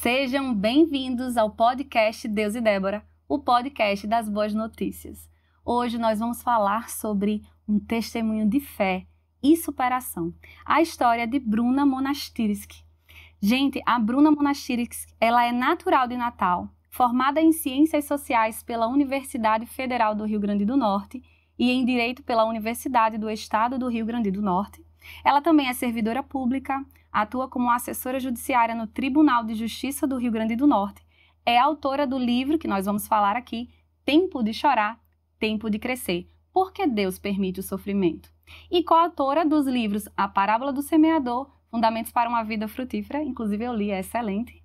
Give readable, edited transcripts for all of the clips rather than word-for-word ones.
Sejam bem-vindos ao podcast Deus e Débora, o podcast das boas notícias. Hoje nós vamos falar sobre um testemunho de fé e superação, a história de Bruna Monastirski. Gente, a Bruna Monastirski, ela é natural de Natal, formada em Ciências Sociais pela Universidade Federal do Rio Grande do Norte e em Direito pela Universidade do Estado do Rio Grande do Norte. Ela também é servidora pública, atua como assessora judiciária no Tribunal de Justiça do Rio Grande do Norte. É autora do livro que nós vamos falar aqui, Tempo de Chorar, Tempo de Crescer, Por que Deus Permite o Sofrimento? E coautora dos livros A Parábola do Semeador, Fundamentos para uma Vida Frutífera, inclusive eu li, é excelente,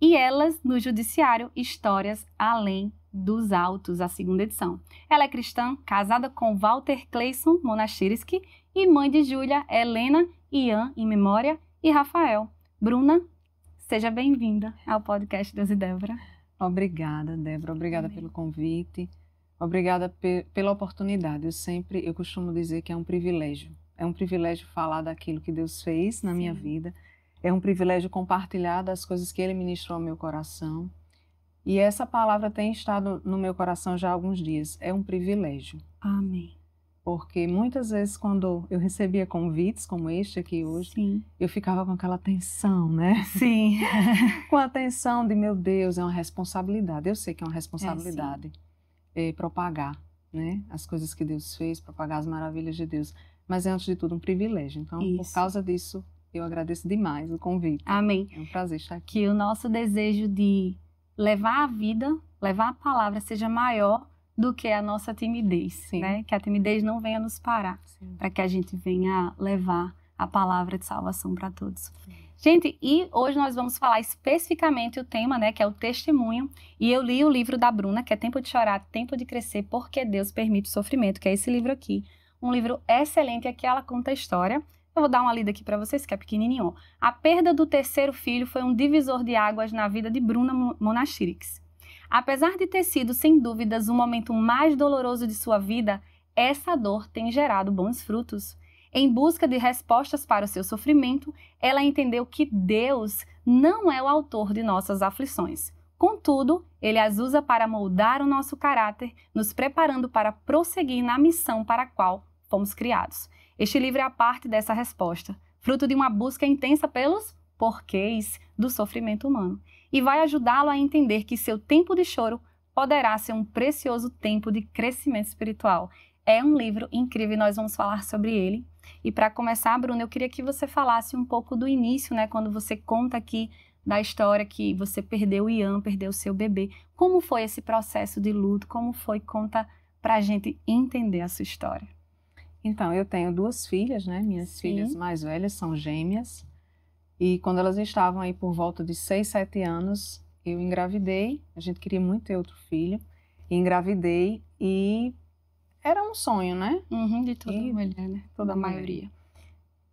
e Elas no Judiciário, Histórias Além dos Autos, a segunda edição. Ela é cristã, casada com Walter Cleison Monastirski e mãe de Júlia, Helena, Ian, em memória, e Rafael. Bruna, seja bem-vinda ao podcast Deus e Débora. Obrigada, Débora. Obrigada pelo convite. Obrigada pela oportunidade. Eu costumo dizer que é um privilégio. É um privilégio falar daquilo que Deus fez na minha vida. É um privilégio compartilhar das coisas que Ele ministrou ao meu coração. E essa palavra tem estado no meu coração já há alguns dias. É um privilégio. Amém. Porque muitas vezes quando eu recebia convites como este aqui hoje, Sim. eu ficava com aquela tensão, né? Sim. Com a tensão de, meu Deus, é uma responsabilidade. Eu sei que é uma responsabilidade propagar, né? As coisas que Deus fez, propagar as maravilhas de Deus. Mas é, antes de tudo, um privilégio. Então, por causa disso, eu agradeço demais o convite. Amém. É um prazer estar aqui. Que o nosso desejo de levar a vida, levar a palavra, seja maior do que a nossa timidez, Sim. né? Que a timidez não venha nos parar, para que a gente venha levar a palavra de salvação para todos. Sim. Gente, e hoje nós vamos falar especificamente o tema, né, que é o testemunho, e eu li o livro da Bruna, que é Tempo de Chorar, Tempo de Crescer, Porque Deus Permite o Sofrimento, que é esse livro aqui, um livro excelente, aqui ela conta a história. Eu vou dar uma lida aqui para vocês, que é pequenininho. A perda do terceiro filho foi um divisor de águas na vida de Bruna Monastirski. Apesar de ter sido, sem dúvidas, o momento mais doloroso de sua vida, essa dor tem gerado bons frutos. Em busca de respostas para o seu sofrimento, ela entendeu que Deus não é o autor de nossas aflições. Contudo, Ele as usa para moldar o nosso caráter, nos preparando para prosseguir na missão para a qual fomos criados. Este livro é a parte dessa resposta, fruto de uma busca intensa pelos porquês do sofrimento humano, e vai ajudá-lo a entender que seu tempo de choro poderá ser um precioso tempo de crescimento espiritual. É um livro incrível e nós vamos falar sobre ele. E para começar, Bruna, eu queria que você falasse um pouco do início, né, quando você conta aqui da história que você perdeu o Ian, perdeu o seu bebê. Como foi esse processo de luto? Como foi? Conta para a gente entender a sua história. Então, eu tenho duas filhas, né? Minhas filhas mais velhas são gêmeas. E quando elas estavam aí por volta de 6, 7 anos, eu engravidei. A gente queria muito ter outro filho. Engravidei e era um sonho, né? De toda mulher, né? Toda a maioria.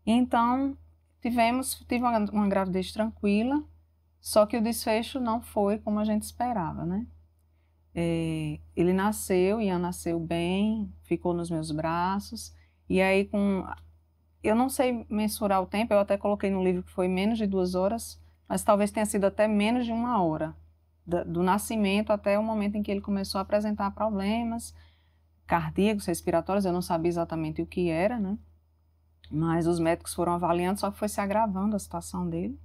Então, tive uma gravidez tranquila, só que o desfecho não foi como a gente esperava, né? Ele nasceu, Ian nasceu bem, ficou nos meus braços. E aí, eu não sei mensurar o tempo, eu até coloquei no livro que foi menos de 2 horas, mas talvez tenha sido até menos de 1 hora, do nascimento até o momento em que ele começou a apresentar problemas cardíacos, respiratórios. Eu não sabia exatamente o que era, né? Mas os médicos foram avaliando, só que foi se agravando a situação dele.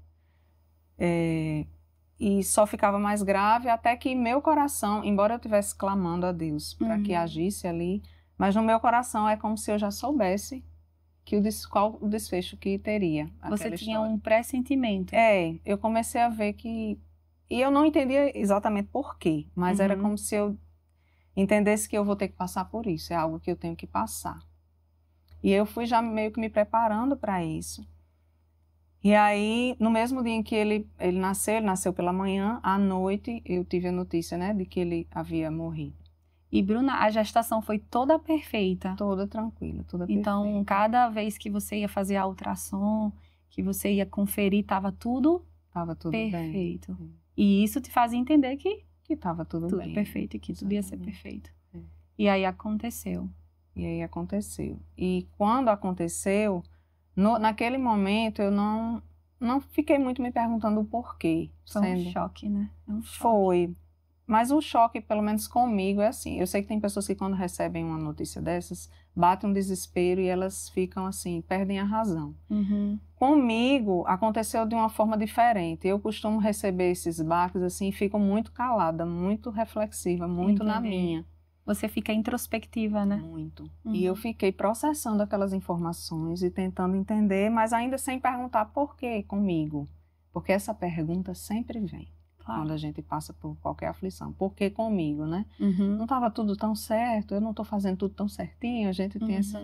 E só ficava mais grave até que meu coração, embora eu estivesse clamando a Deus para que agisse ali, mas no meu coração é como se eu já soubesse qual o desfecho que teria. Você tinha um pressentimento. Eu comecei a ver que... E eu não entendia exatamente por quê, mas era como se eu entendesse que eu vou ter que passar por isso, é algo que eu tenho que passar. E eu fui já meio que me preparando para isso. E aí, no mesmo dia em que ele nasceu pela manhã, à noite, eu tive a notícia, né, de que ele havia morrido. E, Bruna, a gestação foi toda perfeita? Toda tranquila, toda perfeita. Então, cada vez que você ia fazer a ultrassom, que você ia conferir, estava tudo perfeito. Bem. E isso te fazia entender que estava tudo bem. Perfeito, e que tudo ia ser perfeito. É. E aí aconteceu. E quando aconteceu, naquele momento eu não não fiquei muito me perguntando o porquê. Foi um choque, né? É um choque. Foi. Mas o choque, pelo menos comigo, é assim. Eu sei que tem pessoas que quando recebem uma notícia dessas, batem um desespero e elas ficam assim, perdem a razão. Uhum. Comigo, aconteceu de uma forma diferente. Eu costumo receber esses baques assim e fico muito calada, muito reflexiva, muito na minha. Você fica introspectiva, né? Muito. E eu fiquei processando aquelas informações e tentando entender, mas ainda sem perguntar por quê comigo. Porque essa pergunta sempre vem. Claro. Quando a gente passa por qualquer aflição. Por que comigo, né? Uhum. Não estava tudo tão certo, eu não estou fazendo tudo tão certinho, a gente tem essa...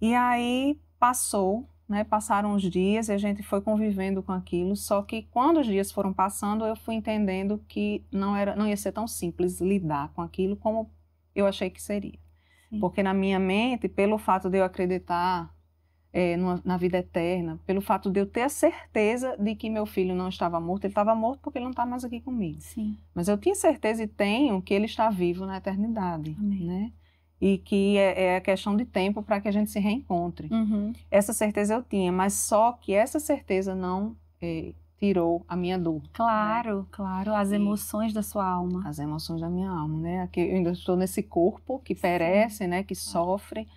E aí passou, né? Passaram os dias e a gente foi convivendo com aquilo, só que quando os dias foram passando, eu fui entendendo que não ia ser tão simples lidar com aquilo como eu achei que seria. Sim. Porque na minha mente, pelo fato de eu acreditar na vida eterna, pelo fato de eu ter a certeza de que meu filho não estava morto, ele estava morto porque ele não está mais aqui comigo. Sim. Mas eu tinha certeza e tenho que ele está vivo na eternidade. Amém. Né? E que é questão de tempo para que a gente se reencontre. Uhum. Essa certeza eu tinha, mas só que essa certeza não tirou a minha dor. Claro, né? Claro, as emoções da sua alma. As emoções da minha alma, né? Aqui eu ainda estou nesse corpo que perece, né? Que sofre.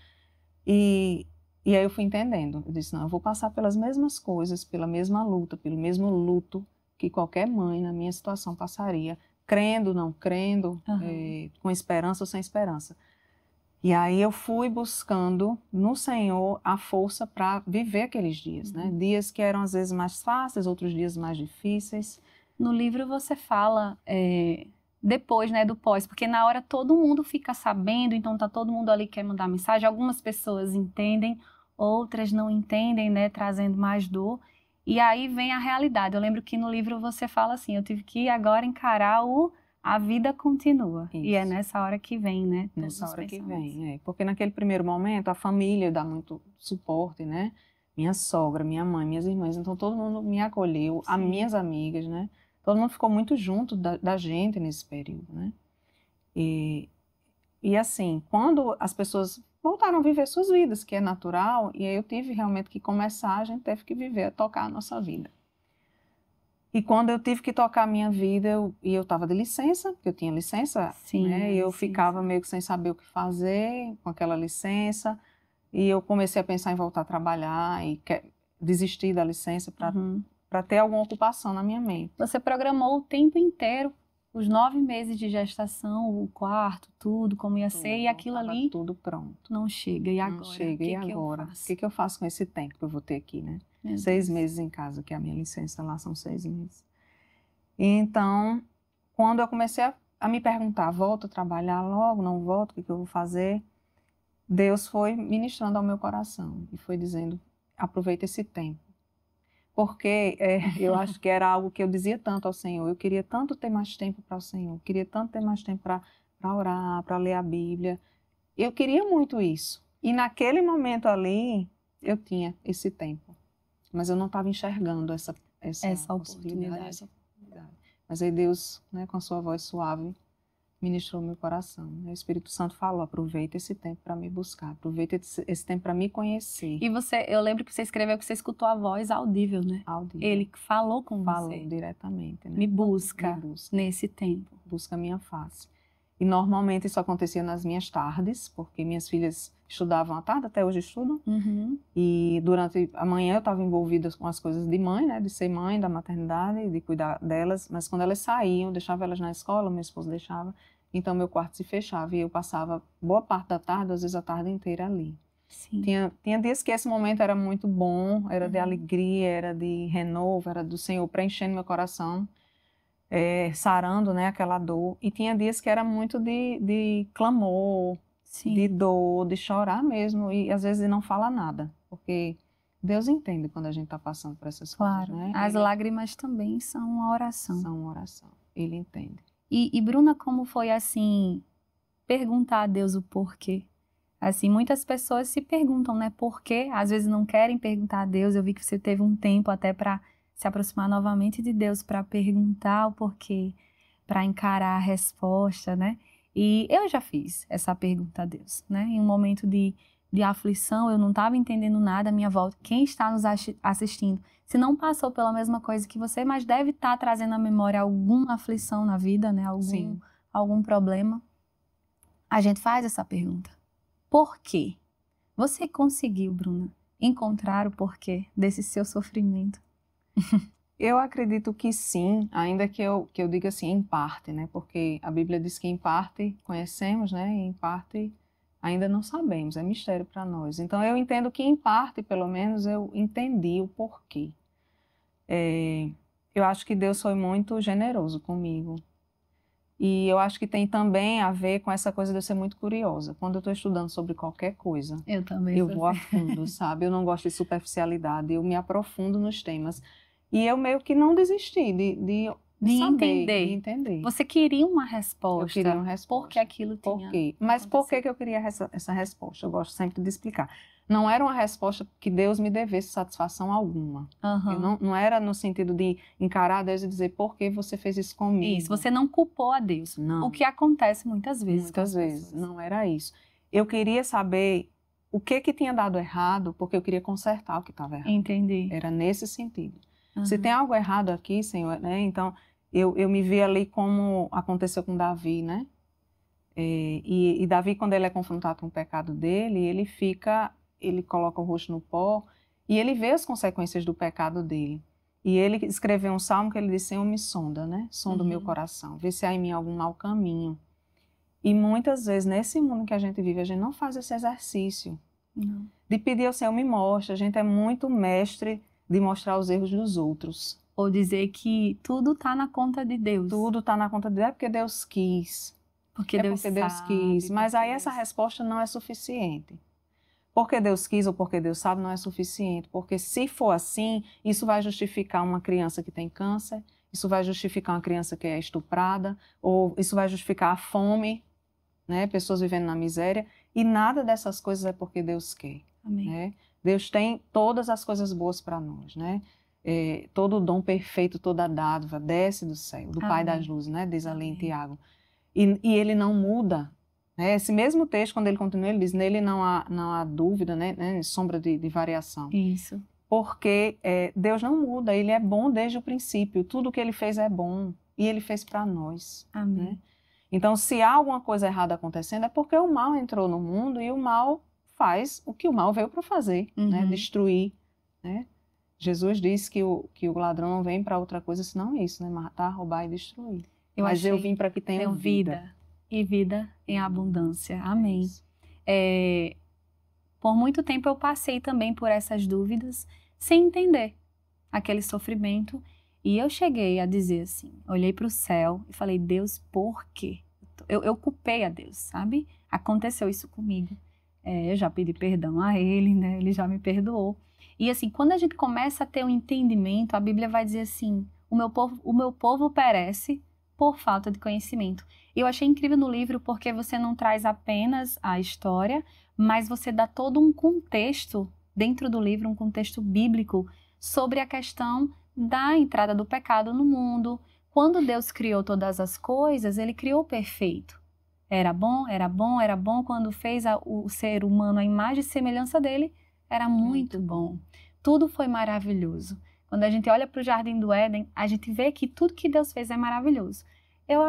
E aí eu fui entendendo. Eu disse, não, eu vou passar pelas mesmas coisas, pela mesma luta, pelo mesmo luto que qualquer mãe na minha situação passaria, crendo, não crendo, com esperança ou sem esperança. E aí eu fui buscando no Senhor a força para viver aqueles dias, né? Dias que eram às vezes mais fáceis, outros dias mais difíceis. No livro você fala depois, né, do pós, porque na hora todo mundo fica sabendo, então tá todo mundo ali que quer mandar mensagem. Algumas pessoas entendem, outras não entendem, né, trazendo mais dor. E aí vem a realidade. Eu lembro que no livro você fala assim, eu tive que agora encarar a vida continua. Isso. E é nessa hora que vem, né? Nessa hora que vem, porque naquele primeiro momento a família dá muito suporte, né? Minha sogra, minha mãe, minhas irmãs, então todo mundo me acolheu, as minhas amigas, né? Todo mundo ficou muito junto da gente nesse período, né? E assim, quando as pessoas voltaram a viver suas vidas, que é natural, e aí eu tive realmente que começar, a gente teve que viver, tocar a nossa vida. E quando eu tive que tocar a minha vida, eu estava de licença, porque eu tinha licença, sim, né? E eu ficava meio que sem saber o que fazer com aquela licença. E eu comecei a pensar em voltar a trabalhar e desistir da licença para ter alguma ocupação na minha mente. Você programou o tempo inteiro, os 9 meses de gestação, o quarto, tudo, como ia ser, e aquilo ali... tudo pronto. Não chega, e agora? Não chega, e agora? O que eu faço com esse tempo que eu vou ter aqui, né? 6 meses em casa, que é a minha licença lá, são 6 meses. E então, quando eu comecei a me perguntar, volto a trabalhar logo, não volto, o que eu vou fazer? Deus foi ministrando ao meu coração e foi dizendo, aproveita esse tempo. Porque eu acho que era algo que eu dizia tanto ao Senhor, eu queria tanto ter mais tempo para o Senhor, queria tanto ter mais tempo para orar, para ler a Bíblia. Eu queria muito isso. E naquele momento ali, eu tinha esse tempo. Mas eu não estava enxergando essa oportunidade. Mas aí Deus, né, com a sua voz suave, ministrou meu coração. O Espírito Santo falou, aproveita esse tempo para me buscar, aproveita esse tempo para me conhecer. E eu lembro que você escreveu que você escutou a voz audível, né? Audível. Ele falou com você. Falou diretamente, né? Me busca nesse tempo. Busca a minha face. E normalmente isso acontecia nas minhas tardes, porque minhas filhas estudavam à tarde, até hoje estudam. E durante a manhã eu estava envolvida com as coisas de mãe, né? De ser mãe, da maternidade, de cuidar delas. Mas quando elas saíam, eu deixava elas na escola, meu esposo deixava. Então meu quarto se fechava e eu passava boa parte da tarde, às vezes a tarde inteira ali. Sim. Tinha dias que esse momento era muito bom, era de alegria, era de renovo, era do Senhor preenchendo meu coração. Sarando, né, aquela dor. E tinha dias que era muito de clamor, Sim. de dor, de chorar mesmo, e às vezes não fala nada, porque Deus entende quando a gente está passando por essas coisas, né? As lágrimas também são uma oração. São uma oração, Ele entende. E Bruna, como foi assim, perguntar a Deus o porquê? Assim, muitas pessoas se perguntam, né, por quê? Às vezes não querem perguntar a Deus. Eu vi que você teve um tempo até para se aproximar novamente de Deus, para perguntar o porquê, para encarar a resposta, né? E eu já fiz essa pergunta a Deus, né? Em um momento de de aflição, eu não estava entendendo nada à minha volta. Quem está nos assistindo, se não passou pela mesma coisa que você, mas deve estar trazendo à memória alguma aflição na vida, né? Algum problema. A gente faz essa pergunta. Por quê? Você conseguiu, Bruna, encontrar o porquê desse seu sofrimento? Eu acredito que sim, ainda que eu diga assim, em parte, né? Porque a Bíblia diz que em parte conhecemos, né? E em parte ainda não sabemos, é mistério para nós. Então eu entendo que em parte, pelo menos, eu entendi o porquê. Eu acho que Deus foi muito generoso comigo. E eu acho que tem também a ver com essa coisa de eu ser muito curiosa. Quando eu estou estudando sobre qualquer coisa, eu também eu vou a fundo, sabe? Eu não gosto de superficialidade, eu me aprofundo nos temas. E eu meio que não desisti de saber, de entender. Você queria uma resposta. Eu queria uma resposta. Por que aquilo tinha Por quê? Mas por que eu queria essa resposta? Eu gosto sempre de explicar. Não era uma resposta que Deus me devesse satisfação alguma. Uhum. Não era no sentido de encarar Deus e dizer por que você fez isso comigo. Isso, você não culpou a Deus. Não. O que acontece muitas vezes. Muitas vezes, não era isso. Eu queria saber o que tinha dado errado, porque eu queria consertar o que estava errado. Entendi. Era nesse sentido. Se tem algo errado aqui, Senhor, né? Então, eu me vi ali como aconteceu com Davi, né? E Davi, quando ele é confrontado com o pecado dele, ele coloca o rosto no pó e ele vê as consequências do pecado dele. E ele escreveu um salmo que ele diz, Senhor, me sonda, né? Sonda o meu coração, vê se há em mim algum mau caminho. E muitas vezes, nesse mundo que a gente vive, a gente não faz esse exercício de pedir ao Senhor, me mostra. A gente é muito mestre de mostrar os erros dos outros. Ou dizer que tudo está na conta de Deus. Tudo está na conta de Deus, é porque Deus quis. Porque Deus quis. Mas aí essa resposta não é suficiente. Porque Deus quis ou porque Deus sabe não é suficiente. Porque se for assim, isso vai justificar uma criança que tem câncer, isso vai justificar uma criança que é estuprada, ou isso vai justificar a fome, né? Pessoas vivendo na miséria. E nada dessas coisas é porque Deus quer. Amém. Né? Deus tem todas as coisas boas para nós, né? Todo o dom perfeito, toda a dádiva desce do céu, do Pai das Luzes, né? Diz ali em Tiago. E ele não muda. Né? Esse mesmo texto, quando ele continua, ele diz, nele não há dúvida, né? Sombra de variação. Isso. Porque Deus não muda, ele é bom desde o princípio. Tudo que ele fez é bom e ele fez para nós. Amém. Né? Então, se há alguma coisa errada acontecendo, é porque o mal entrou no mundo e o mal faz o que o mal veio para fazer, né? Destruir, né? Jesus disse que o ladrão não vem para outra coisa senão isso, né? Matar, roubar e destruir. Mas eu vim para que tenham vida. E vida em abundância. Amém. Por muito tempo eu passei também por essas dúvidas, sem entender aquele sofrimento. E eu cheguei a dizer assim, olhei para o céu e falei, Deus, por quê? Eu culpei a Deus, sabe? Aconteceu isso comigo. Eu já pedi perdão a ele, né? Ele já me perdoou. E assim, quando a gente começa a ter um entendimento, a Bíblia vai dizer assim, o meu povo perece por falta de conhecimento. Eu achei incrível no livro porque você não traz apenas a história, mas você dá todo um contexto dentro do livro, um contexto bíblico sobre a questão da entrada do pecado no mundo. Quando Deus criou todas as coisas, ele criou perfeito. Era bom, era bom, era bom. Quando fez o ser humano à imagem e semelhança dele, era muito bom. Tudo foi maravilhoso. Quando a gente olha para o Jardim do Éden, a gente vê que tudo que Deus fez é maravilhoso. Eu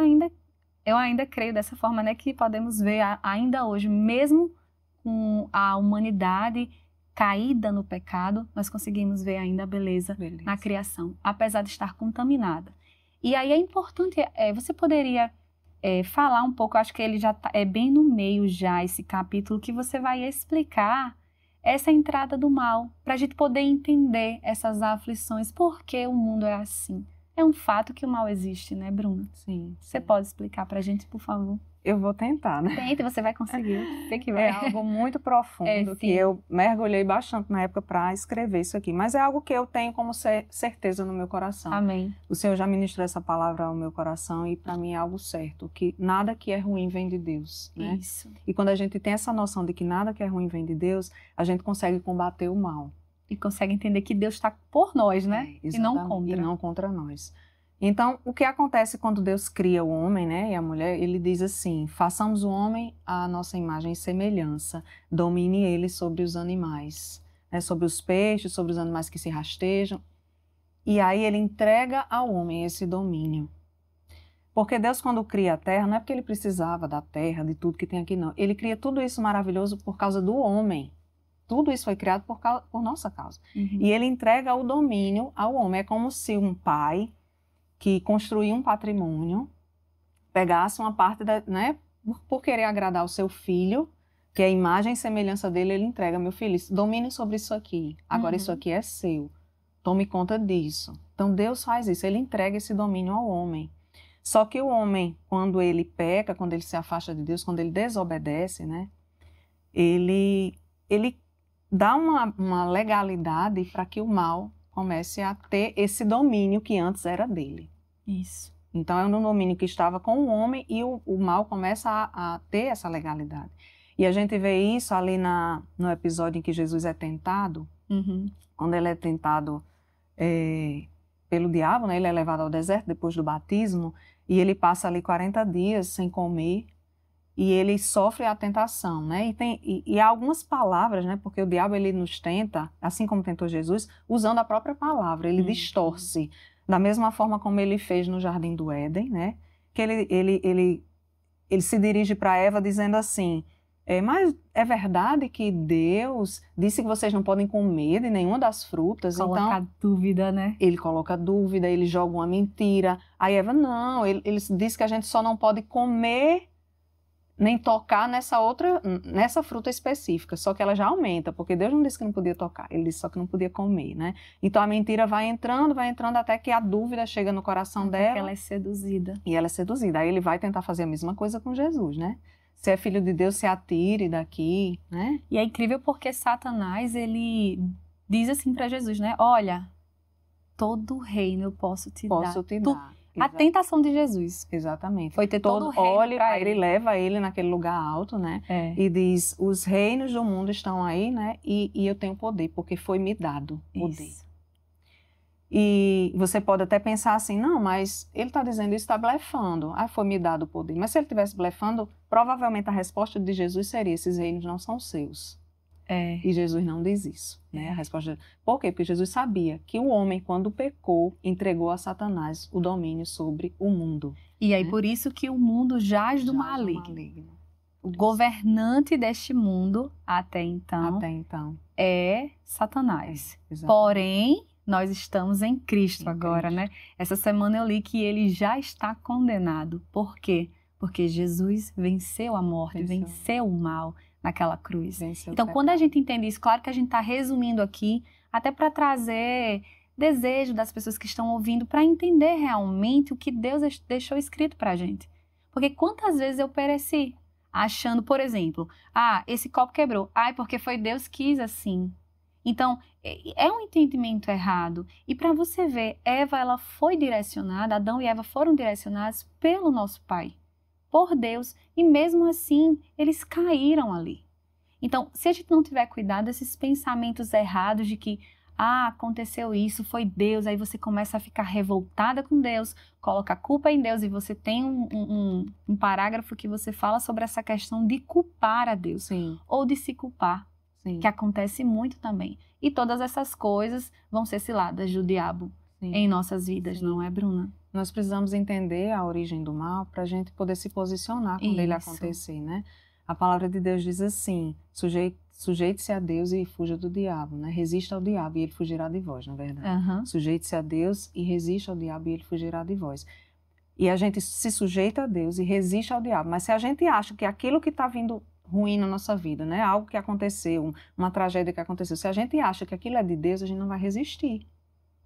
ainda creio dessa forma, né, que podemos ver ainda hoje, mesmo com a humanidade caída no pecado, nós conseguimos ver ainda a beleza na criação, apesar de estar contaminada. E aí é importante, você poderia falar um pouco, acho que ele já é bem no meio já, esse capítulo, que você vai explicar essa entrada do mal, para a gente poder entender essas aflições, por que o mundo é assim. É um fato que o mal existe, né, Bruna? Sim. Você pode explicar para a gente, por favor? Eu vou tentar, né? Tente, você vai conseguir. Você que vai. É algo muito profundo, que eu mergulhei bastante na época para escrever isso aqui. Mas é algo que eu tenho como certeza no meu coração. Amém. O Senhor já ministrou essa palavra ao meu coração e para mim é algo certo, que nada que é ruim vem de Deus, né? Isso. E quando a gente tem essa noção de que nada que é ruim vem de Deus, a gente consegue combater o mal. E consegue entender que Deus está por nós, né? E não contra. E não contra nós. Então, o que acontece quando Deus cria o homem, né, e a mulher? Ele diz assim: façamos o homem à nossa imagem e semelhança, domine ele sobre os animais, né, sobre os peixes, sobre os animais que se rastejam. E aí ele entrega ao homem esse domínio. Porque Deus, quando cria a terra, não é porque ele precisava da terra, de tudo que tem aqui, não. Ele cria tudo isso maravilhoso por causa do homem. Tudo isso foi criado por nossa causa. E ele entrega o domínio ao homem. É como se um pai que construía um patrimônio pegasse uma parte, né, por querer agradar o seu filho, que é a imagem e semelhança dele, ele entrega: meu filho, domine sobre isso aqui. Agora isso aqui é seu. Tome conta disso. Então Deus faz isso, ele entrega esse domínio ao homem. Só que o homem, quando ele peca, quando ele se afasta de Deus, quando ele desobedece, né, ele dá uma legalidade para que o mal comece a ter esse domínio que antes era dele. Isso. Então é um domínio que estava com o homem e o mal começa a ter essa legalidade. E a gente vê isso ali no episódio em que Jesus é tentado, quando ele é tentado pelo diabo, né? Ele é levado ao deserto depois do batismo e ele passa ali 40 dias sem comer e ele sofre a tentação, né? E há algumas palavras, né? Porque o diabo ele nos tenta, assim como tentou Jesus, usando a própria palavra, ele distorce. Da mesma forma como ele fez no Jardim do Éden, né? Que ele se dirige para Eva dizendo assim: mas é verdade que Deus disse que vocês não podem comer de nenhuma das frutas? Coloca então, dúvida, né? Ele coloca dúvida, ele joga uma mentira. Aí Eva, não, ele disse que a gente só não pode comer nem tocar nessa fruta específica, só que ela já aumenta, porque Deus não disse que não podia tocar, ele disse só que não podia comer, né? Então a mentira vai entrando até que a dúvida chega no coração dela. Porque ela é seduzida. E ela é seduzida. Aí ele vai tentar fazer a mesma coisa com Jesus, né? Se é filho de Deus, se atire daqui, né? E é incrível porque Satanás, ele diz assim para Jesus, né? Olha, todo reino eu posso te dar. Posso te dar. A tentação de Jesus. Exatamente. Foi ter todo o reino olha, pra ele leva ele naquele lugar alto, né? E diz: os reinos do mundo estão aí, né? E eu tenho poder, porque foi me dado poder. Isso. E você pode até pensar assim: não, mas ele está dizendo isso, está blefando. Ah, foi me dado o poder. Mas se ele estivesse blefando, provavelmente a resposta de Jesus seria: esses reinos não são seus. E Jesus não diz isso, né? A resposta... Por quê? Porque Jesus sabia que o homem, quando pecou, entregou a Satanás o domínio sobre o mundo. E aí, por isso que o mundo jaz do maligno. O governante deste mundo, até então, é Satanás. Porém, nós estamos em Cristo agora, né? Essa semana eu li que ele já está condenado. Por quê? Porque Jesus venceu a morte, venceu o mal naquela cruz. Então, quando a gente entende isso, claro que a gente está resumindo aqui, até para trazer desejo das pessoas que estão ouvindo, para entender realmente o que Deus deixou escrito para a gente. Porque quantas vezes eu pereci, achando, por exemplo, esse copo quebrou, porque foi Deus que quis assim. Então, é um entendimento errado. E para você ver, Eva, ela foi direcionada, Adão e Eva foram direcionados pelo nosso Pai, por Deus, e mesmo assim, eles caíram ali. Então, se a gente não tiver cuidado, esses pensamentos errados de que, aconteceu isso, foi Deus, aí você começa a ficar revoltada com Deus, coloca a culpa em Deus, e você tem um parágrafo que você fala sobre essa questão de culpar a Deus, ou de se culpar, que acontece muito também. E todas essas coisas vão ser ciladas do diabo em nossas vidas, não é, Bruna? Nós precisamos entender a origem do mal para a gente poder se posicionar quando ele acontecer, né? A palavra de Deus diz assim: sujeite-se a Deus e fuja do diabo, né? Resista ao diabo e ele fugirá de vós, na verdade. Sujeite-se a Deus e resista ao diabo e ele fugirá de vós. E a gente se sujeita a Deus e resiste ao diabo. Mas se a gente acha que aquilo que está vindo ruim na nossa vida, né? Algo que aconteceu, uma tragédia que aconteceu, se a gente acha que aquilo é de Deus, a gente não vai resistir.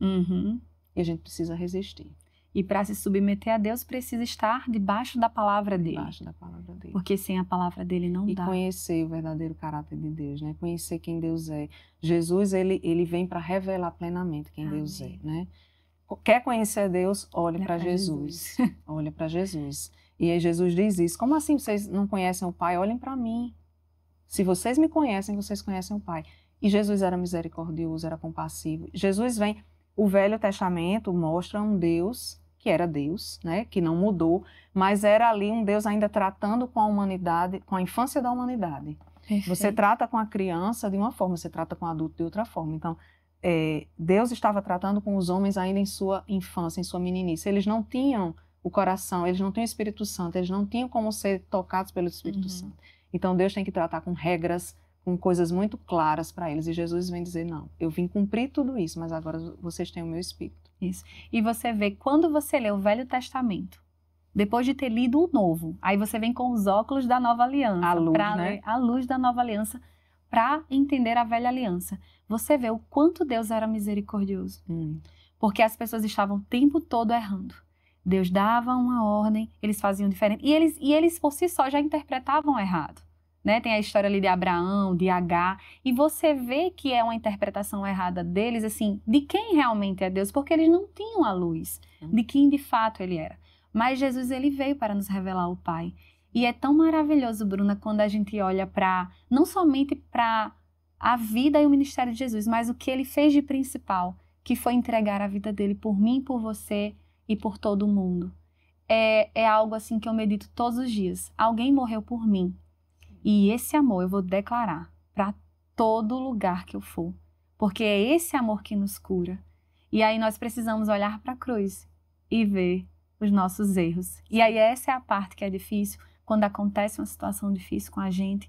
E a gente precisa resistir. E para se submeter a Deus, precisa estar debaixo da palavra dele. Debaixo da palavra dele. Porque sem a palavra dele não dá. E conhecer o verdadeiro caráter de Deus, né? Conhecer quem Deus é. Jesus, ele vem para revelar plenamente quem Deus é, né? Quer conhecer Deus? Olhe para Jesus. Olhe para Jesus. E aí Jesus diz isso: como assim vocês não conhecem o Pai? Olhem para mim. Se vocês me conhecem, vocês conhecem o Pai. E Jesus era misericordioso, era compassivo. Jesus vem... O Velho Testamento mostra um Deus que era Deus, né, que não mudou, mas era ali um Deus ainda tratando com a humanidade, com a infância da humanidade. Perfeito. Você trata com a criança de uma forma, você trata com o adulto de outra forma. Então, Deus estava tratando com os homens ainda em sua infância, em sua meninice. Eles não tinham o coração, eles não tinham o Espírito Santo, eles não tinham como ser tocados pelo Espírito Santo. Então, Deus tem que tratar com regras, com coisas muito claras para eles. E Jesus vem dizer, não, eu vim cumprir tudo isso, mas agora vocês têm o meu Espírito. Isso. E você vê, quando você lê o Velho Testamento, depois de ter lido o Novo, aí você vem com os óculos da Nova Aliança. A luz, né? Ler a luz da Nova Aliança, para entender a Velha Aliança. Você vê o quanto Deus era misericordioso. Porque as pessoas estavam o tempo todo errando. Deus dava uma ordem, eles faziam diferente. E eles por si só já interpretavam errado. Né? Tem a história ali de Abraão, de Agar. E você vê que é uma interpretação errada deles, assim, de quem realmente é Deus. Porque eles não tinham a luz de quem de fato ele era. Mas Jesus, ele veio para nos revelar o Pai. E é tão maravilhoso, Bruna, quando a gente olha para, não somente para a vida e o ministério de Jesus, mas o que ele fez de principal, que foi entregar a vida dele por mim, por você e por todo mundo. É algo assim que eu medito todos os dias. Alguém morreu por mim. E esse amor eu vou declarar para todo lugar que eu for. Porque é esse amor que nos cura. E aí nós precisamos olhar para a cruz e ver os nossos erros. E aí essa é a parte que é difícil. Quando acontece uma situação difícil com a gente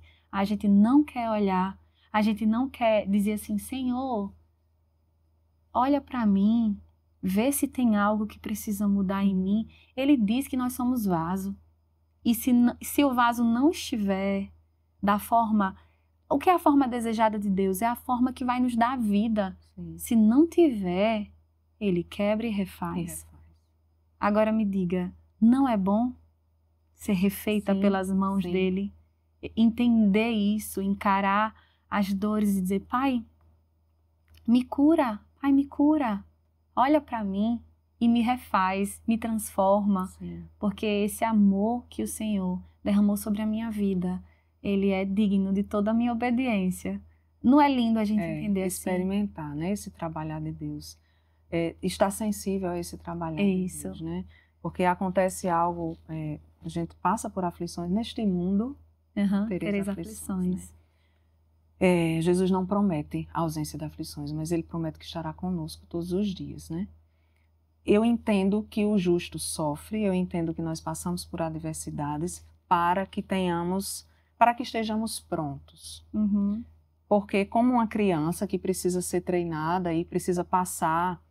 não quer olhar, a gente não quer dizer assim, Senhor, olha para mim, vê se tem algo que precisa mudar em mim. Ele diz que nós somos vaso. E se o vaso não estiver da forma... O que é a forma desejada de Deus? É a forma que vai nos dar a vida. Sim. Se não tiver, ele quebra e refaz. Agora me diga, não é bom ser refeita pelas mãos dele? Entender isso, encarar as dores e dizer, Pai, me cura, Pai, me cura. Olha para mim e me refaz, me transforma. Sim. Porque esse amor que o Senhor derramou sobre a minha vida, ele é digno de toda a minha obediência. Não é lindo a gente entender assim? Experimentar, né? Esse trabalhar de Deus. Estar sensível a esse trabalhar de Deus, né? Porque acontece algo, a gente passa por aflições neste mundo, tereis aflições. Né? Jesus não promete a ausência de aflições, mas ele promete que estará conosco todos os dias, né? Eu entendo que o justo sofre, eu entendo que nós passamos por adversidades para que estejamos prontos. Porque como uma criança que precisa ser treinada e precisa passar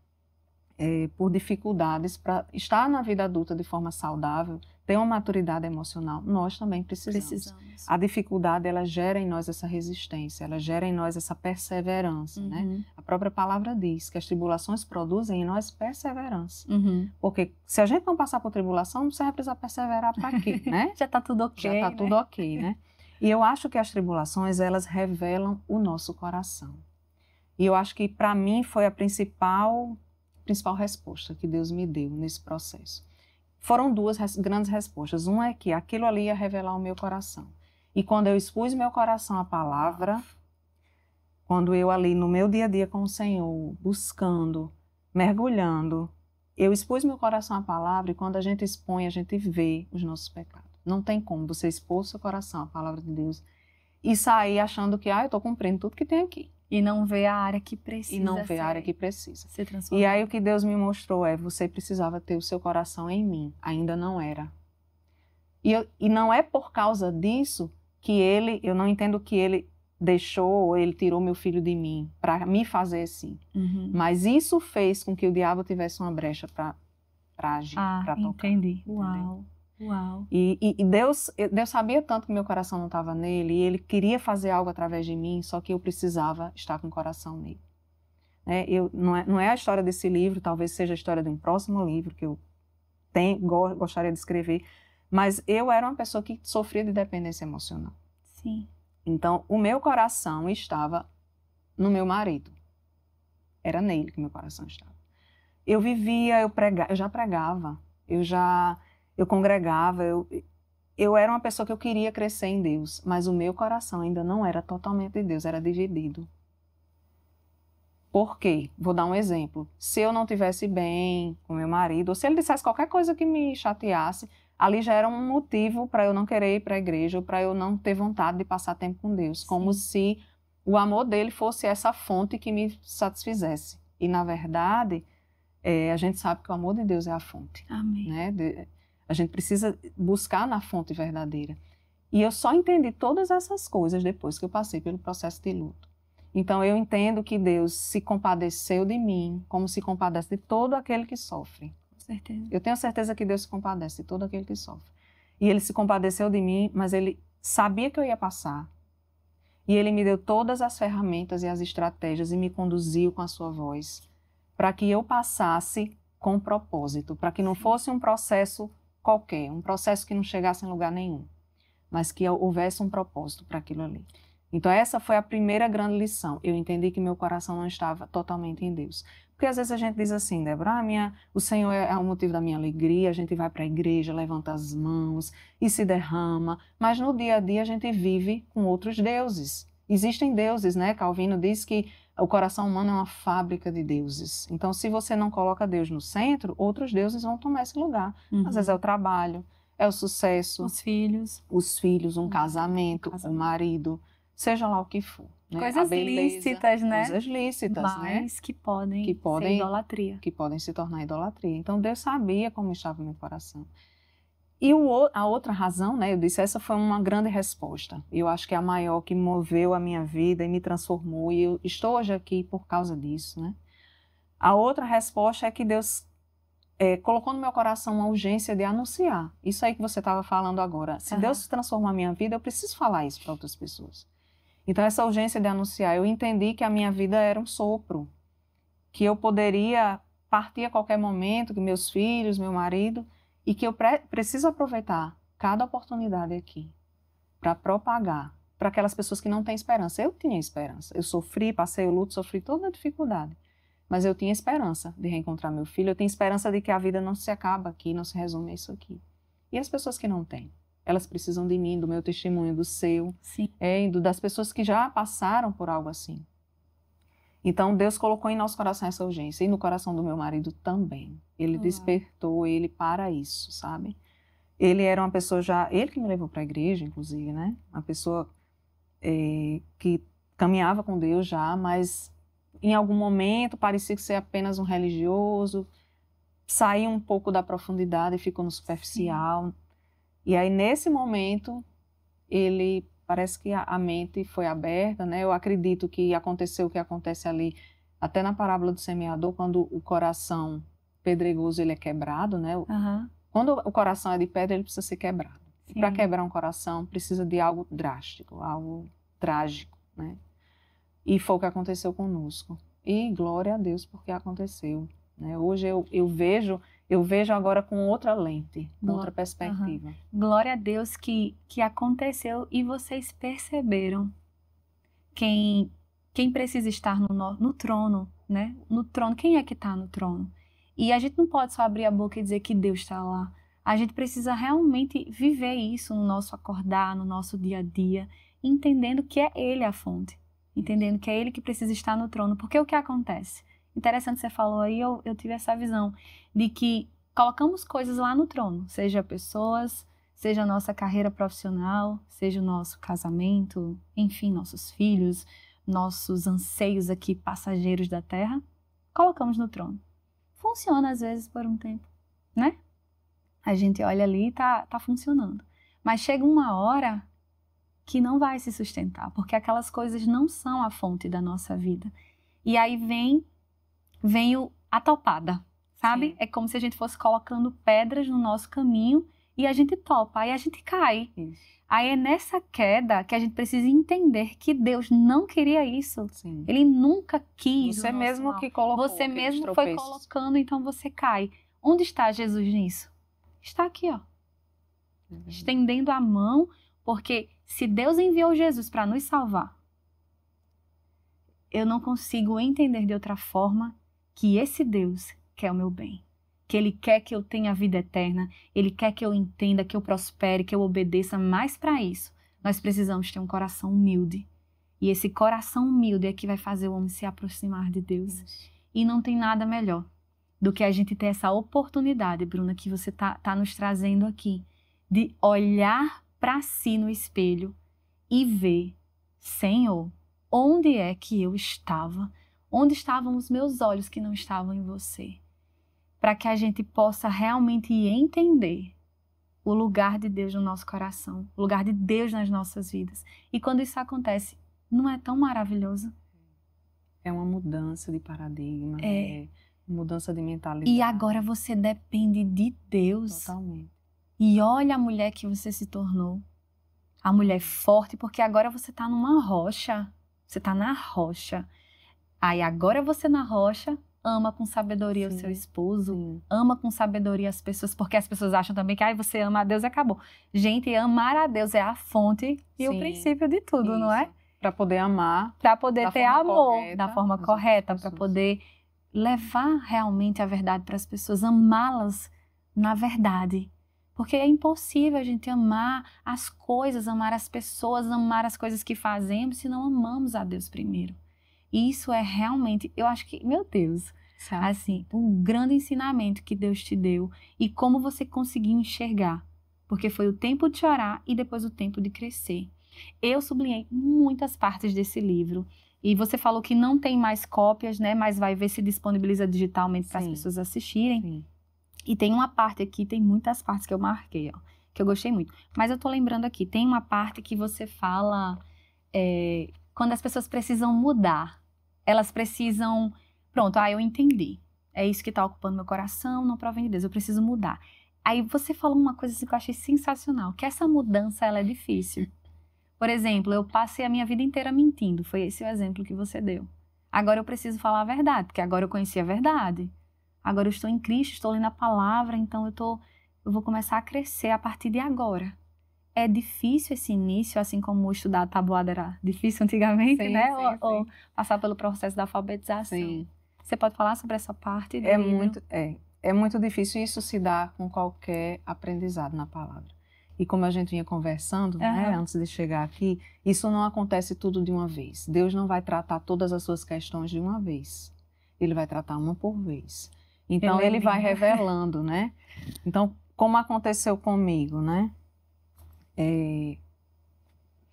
por dificuldades para estar na vida adulta de forma saudável, ter uma maturidade emocional, nós também precisamos. A dificuldade, ela gera em nós essa resistência, ela gera em nós essa perseverança, né? A própria palavra diz que as tribulações produzem em nós perseverança. Porque se a gente não passar por tribulação, não vai precisar perseverar para quê, né? Já está tudo ok, Já está tudo ok, né? E eu acho que as tribulações, elas revelam o nosso coração. E eu acho que para mim foi a principal resposta que Deus me deu nesse processo. Foram duas grandes respostas. Uma é que aquilo ali ia revelar o meu coração. E quando eu expus meu coração à palavra, quando eu ali no meu dia a dia com o Senhor, buscando, mergulhando, eu expus meu coração à palavra e quando a gente expõe, a gente vê os nossos pecados. Não tem como você expor seu coração à palavra de Deus e sair achando que eu estou cumprindo tudo que tem aqui. E não ver a área que precisa. E não ver a área que precisa. Se transformar. E aí o que Deus me mostrou você precisava ter o seu coração em mim. Ainda não era. E não é por causa disso que eu não entendo que ele deixou ou ele tirou meu filho de mim para me fazer assim. Mas isso fez com que o diabo tivesse uma brecha para agir, para tocar. Entendi. Uau. Uau. E Deus sabia tanto que meu coração não estava nele, e ele queria fazer algo através de mim, só que eu precisava estar com o coração nele. Não é a história desse livro, talvez seja a história de um próximo livro que eu gostaria de escrever, mas eu era uma pessoa que sofria de dependência emocional. Sim. Então, o meu coração estava no meu marido. Era nele que meu coração estava. Eu vivia, eu já pregava, eu congregava, eu era uma pessoa que eu queria crescer em Deus, mas o meu coração ainda não era totalmente de Deus, era dividido. Por quê? Vou dar um exemplo. Se eu não estivesse bem com meu marido, ou se ele dissesse qualquer coisa que me chateasse, ali já era um motivo para eu não querer ir para a igreja, ou para eu não ter vontade de passar tempo com Deus. Sim. Como se o amor dele fosse essa fonte que me satisfizesse. E, na verdade, a gente sabe que o amor de Deus é a fonte. Amém. Né? A gente precisa buscar na fonte verdadeira. E eu só entendi todas essas coisas depois que eu passei pelo processo de luto. Então, eu entendo que Deus se compadeceu de mim, como se compadece de todo aquele que sofre. Com certeza. Eu tenho certeza que Deus se compadece de todo aquele que sofre. E Ele se compadeceu de mim, mas Ele sabia que eu ia passar. E Ele me deu todas as ferramentas e as estratégias e me conduziu com a sua voz para que eu passasse com propósito, para que não fosse um processo qualquer, um processo que não chegasse em lugar nenhum, mas que houvesse um propósito para aquilo ali. Então essa foi a primeira grande lição. Eu entendi que meu coração não estava totalmente em Deus. Porque às vezes a gente diz assim, Débora, o Senhor é o motivo da minha alegria, a gente vai para a igreja, levanta as mãos e se derrama, mas no dia a dia a gente vive com outros deuses. Existem deuses, né? Calvino diz que o coração humano é uma fábrica de deuses. Então, se você não coloca Deus no centro, outros deuses vão tomar esse lugar. Às vezes é o trabalho, é o sucesso, Os filhos, um casamento, o marido, seja lá o que for. Né? Coisas lícitas, né? Coisas lícitas, mas né? que podem ser idolatria. Que podem se tornar idolatria. Então, Deus sabia como estava o meu coração. E a outra razão, né, eu disse, essa foi uma grande resposta. Eu acho que é a maior que moveu a minha vida e me transformou. E eu estou hoje aqui por causa disso, né? A outra resposta é que Deus colocou no meu coração uma urgência de anunciar. Isso aí que você estava falando agora. Se Deus transformou a minha vida, eu preciso falar isso para outras pessoas. Então, essa urgência de anunciar, eu entendi que a minha vida era um sopro, que eu poderia partir a qualquer momento, que meus filhos, meu marido, e que eu preciso aproveitar cada oportunidade aqui para propagar para aquelas pessoas que não têm esperança. Eu tinha esperança. Eu sofri, passei o luto, sofri toda a dificuldade. Mas eu tinha esperança de reencontrar meu filho. Eu tinha esperança de que a vida não se acaba aqui, não se resume a isso aqui. E as pessoas que não têm? Elas precisam de mim, do meu testemunho, do seu, das pessoas que já passaram por algo assim. Então, Deus colocou em nosso coração essa urgência, e no coração do meu marido também. Ele despertou ele para isso, sabe? Ele era uma pessoa ele que me levou para a igreja, inclusive, né? Uma pessoa que caminhava com Deus já, mas em algum momento parecia ser apenas um religioso, saiu um pouco da profundidade e ficou no superficial. E aí, nesse momento, parece que a mente foi aberta, né? Eu acredito que aconteceu o que acontece ali, até na parábola do semeador, quando o coração pedregoso ele é quebrado, né? Quando o coração é de pedra, ele precisa ser quebrado. E para quebrar um coração, precisa de algo drástico, algo trágico, né? E foi o que aconteceu conosco. E glória a Deus porque aconteceu, né? Hoje eu vejo agora com outra lente, com outra perspectiva. Glória a Deus que aconteceu e vocês perceberam quem precisa estar no trono, né? No trono, quem é que está no trono? E a gente não pode só abrir a boca e dizer que Deus está lá. A gente precisa realmente viver isso no nosso acordar, no nosso dia a dia, entendendo que é Ele a fonte, entendendo que é Ele que precisa estar no trono. Porque o que acontece? Interessante, você falou aí, eu tive essa visão de que colocamos coisas lá no trono, seja pessoas, seja a nossa carreira profissional, seja o nosso casamento, enfim, nossos filhos, nossos anseios aqui passageiros da terra, colocamos no trono. Funciona às vezes por um tempo, né? A gente olha ali e tá funcionando. Mas chega uma hora que não vai se sustentar, porque aquelas coisas não são a fonte da nossa vida. E aí vem a topada, sabe? Sim. É como se a gente fosse colocando pedras no nosso caminho e a gente topa, aí a gente cai. Isso. Aí é nessa queda que a gente precisa entender que Deus não queria isso. Sim. Ele nunca quis. Você mesmo que colocou. Você mesmo foi colocando, então você cai. Onde está Jesus nisso? Está aqui, ó. Estendendo a mão, porque se Deus enviou Jesus para nos salvar, eu não consigo entender de outra forma que esse Deus quer o meu bem, que Ele quer que eu tenha a vida eterna, Ele quer que eu entenda, que eu prospere, que eu obedeça, mas para isso nós precisamos ter um coração humilde E esse coração humilde é que vai fazer o homem se aproximar de Deus. E não tem nada melhor do que a gente ter essa oportunidade, Bruna, que você tá nos trazendo aqui, de olhar para si no espelho e ver, Senhor, onde é que eu estava? Onde estavam os meus olhos que não estavam em você? Para que a gente possa realmente entender o lugar de Deus no nosso coração, o lugar de Deus nas nossas vidas. E quando isso acontece, não é tão maravilhoso? É uma mudança de paradigma, mudança de mentalidade. E agora você depende de Deus. Totalmente. E olha a mulher que você se tornou. A mulher forte, porque agora você está numa rocha. Você está na rocha. Aí agora você na rocha ama com sabedoria o seu esposo, ama com sabedoria as pessoas, porque as pessoas acham também que você ama a Deus e acabou. Gente, amar a Deus é a fonte e o princípio de tudo, não é? Para poder amar. Para poder ter amor da forma correta, para poder levar realmente a verdade para as pessoas, amá-las na verdade. Porque é impossível a gente amar as coisas, amar as pessoas, amar as coisas que fazemos, se não amamos a Deus primeiro. E isso é realmente, eu acho que, meu Deus, assim, um grande ensinamento que Deus te deu e como você conseguiu enxergar. Porque foi o tempo de chorar e depois o tempo de crescer. Eu sublinhei muitas partes desse livro. E você falou que não tem mais cópias, né? Mas vai ver se disponibiliza digitalmente para as pessoas assistirem. Sim. E tem uma parte aqui, tem muitas partes que eu marquei, ó, que eu gostei muito. Mas eu tô lembrando aqui, tem uma parte que você fala quando as pessoas precisam mudar. Elas precisam, pronto, eu entendi. É isso que tá ocupando meu coração, não provém de Deus, eu preciso mudar. Aí você falou uma coisa assim, que eu achei sensacional, que essa mudança, ela é difícil. Por exemplo, eu passei a minha vida inteira mentindo, foi esse o exemplo que você deu. Agora eu preciso falar a verdade, porque agora eu conheci a verdade. Agora eu estou em Cristo, estou lendo a palavra, então eu vou começar a crescer a partir de agora. É difícil esse início, assim como estudar a tabuada era difícil antigamente, né? Ou passar pelo processo da alfabetização. Sim. Você pode falar sobre essa parte? É muito difícil, isso se dá com qualquer aprendizado na palavra. E como a gente vinha conversando, né, antes de chegar aqui, isso não acontece tudo de uma vez. Deus não vai tratar todas as suas questões de uma vez. Ele vai tratar uma por vez. Então, ele vai revelando, né? Então, como aconteceu comigo, né?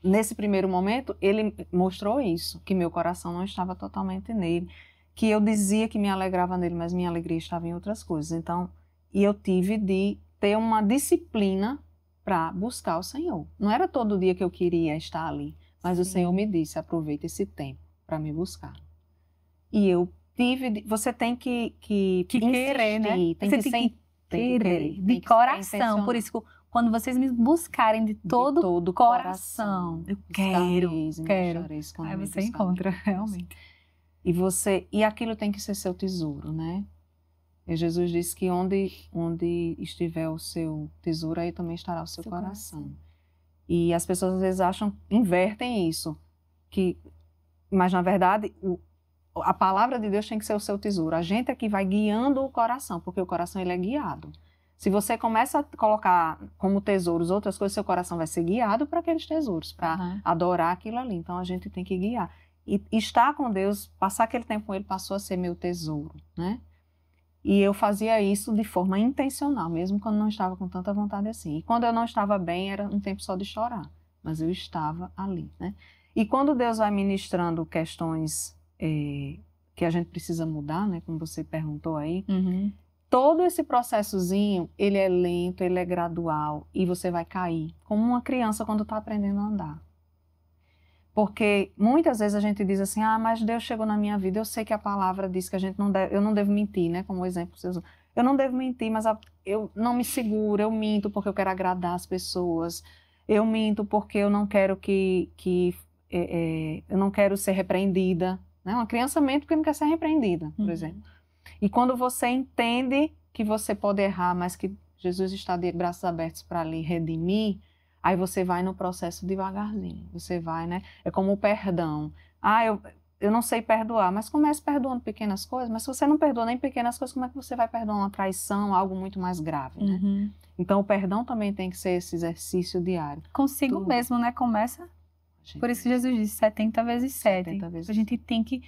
Nesse primeiro momento, ele mostrou isso, que meu coração não estava totalmente nele, que eu dizia que me alegrava nele, mas minha alegria estava em outras coisas. Então, e eu tive de ter uma disciplina para buscar o Senhor. Não era todo dia que eu queria estar ali, mas o Senhor me disse, aproveita esse tempo para me buscar. E eu você tem que querer, né? Tem que querer, de coração. Por isso, quando vocês me buscarem de todo coração, eu quero. Aí você encontra, realmente. E aquilo tem que ser seu tesouro, né? E Jesus disse que onde estiver o seu tesouro, aí também estará o seu coração. E as pessoas às vezes invertem isso. Mas na verdade, a palavra de Deus tem que ser o seu tesouro. A gente é que vai guiando o coração, porque o coração ele é guiado. Se você começa a colocar como tesouros outras coisas, seu coração vai ser guiado para aqueles tesouros, para adorar aquilo ali. Então a gente tem que guiar. E estar com Deus, passar aquele tempo com Ele, passou a ser meu tesouro, né? E eu fazia isso de forma intencional, mesmo quando não estava com tanta vontade assim. E quando eu não estava bem, era um tempo só de chorar, mas eu estava ali, né? E quando Deus vai ministrando questões que a gente precisa mudar, né? Como você perguntou aí, todo esse processozinho, ele é lento, ele é gradual e você vai cair, como uma criança quando está aprendendo a andar. Porque muitas vezes a gente diz assim, mas Deus chegou na minha vida, eu sei que a palavra diz que eu não devo mentir, né? Como exemplo, eu não devo mentir, mas eu não me seguro, eu minto porque eu quero agradar as pessoas, eu minto porque eu não quero eu não quero ser repreendida, né? Uma criança mente porque não quer ser repreendida, por exemplo. E quando você entende que você pode errar, mas que Jesus está de braços abertos para lhe redimir, aí você vai no processo devagarzinho. Você vai, né? É como o perdão. Eu não sei perdoar, mas comece perdoando pequenas coisas. Mas se você não perdoa nem pequenas coisas, como é que você vai perdoar uma traição, algo muito mais grave, né? Então o perdão também tem que ser esse exercício diário. Consigo mesmo, né? Começa Por isso que Jesus disse 70 vezes 7. 70 vezes A gente tem que...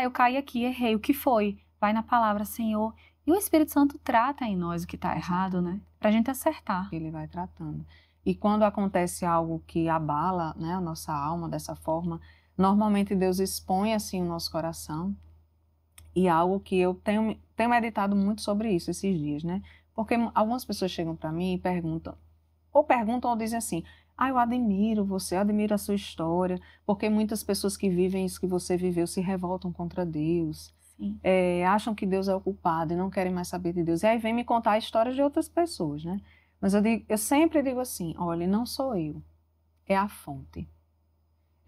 eu caí aqui, errei. O que foi? Vai na palavra, Senhor. E o Espírito Santo trata em nós o que está errado, né? Pra gente acertar. Ele vai tratando. E quando acontece algo que abala, né, a nossa alma dessa forma, normalmente Deus expõe assim o nosso coração. E algo que eu tenho meditado muito sobre isso esses dias, né? Porque algumas pessoas chegam para mim e perguntam ou dizem assim: eu admiro você, eu admiro a sua história, porque muitas pessoas que vivem isso que você viveu se revoltam contra Deus, acham que Deus é o culpado e não querem mais saber de Deus. E aí vem me contar a história de outras pessoas, né? Mas eu sempre digo assim: olha, não sou eu, é a fonte.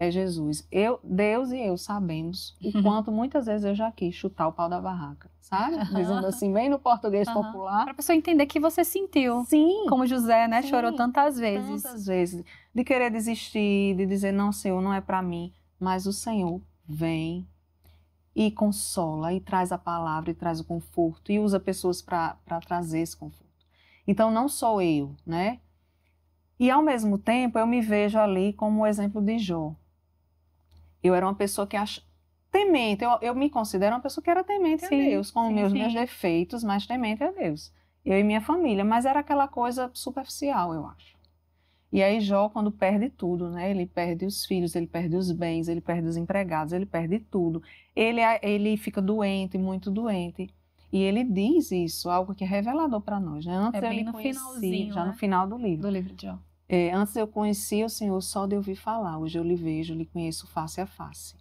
É Jesus. Deus e eu sabemos o quanto muitas vezes eu já quis chutar o pau da barraca, sabe? Dizendo assim, bem no português popular. Para a pessoa entender que você sentiu. Sim. Como José, né? Sim, chorou tantas vezes. Tantas vezes. De querer desistir, de dizer, não, Senhor, não é para mim. Mas o Senhor vem e consola, e traz a palavra, e traz o conforto, e usa pessoas para trazer esse conforto. Então, não sou eu, né? E, ao mesmo tempo, eu me vejo ali como o exemplo de Jó. Eu era uma pessoa que temente, eu me considero uma pessoa que era temente a Deus, com meus defeitos, mas temente a Deus. Eu e minha família, mas era aquela coisa superficial, eu acho. E aí Jó, quando perde tudo, né? Ele perde os filhos, ele perde os bens, ele perde os empregados, ele perde tudo. Ele fica doente, muito doente. E ele diz isso, algo que é revelador para nós, né? Antes bem no finalzinho, já no final do livro. Do livro de Jó. Antes eu conhecia o Senhor só de ouvir falar, hoje eu lhe vejo, lhe conheço face a face.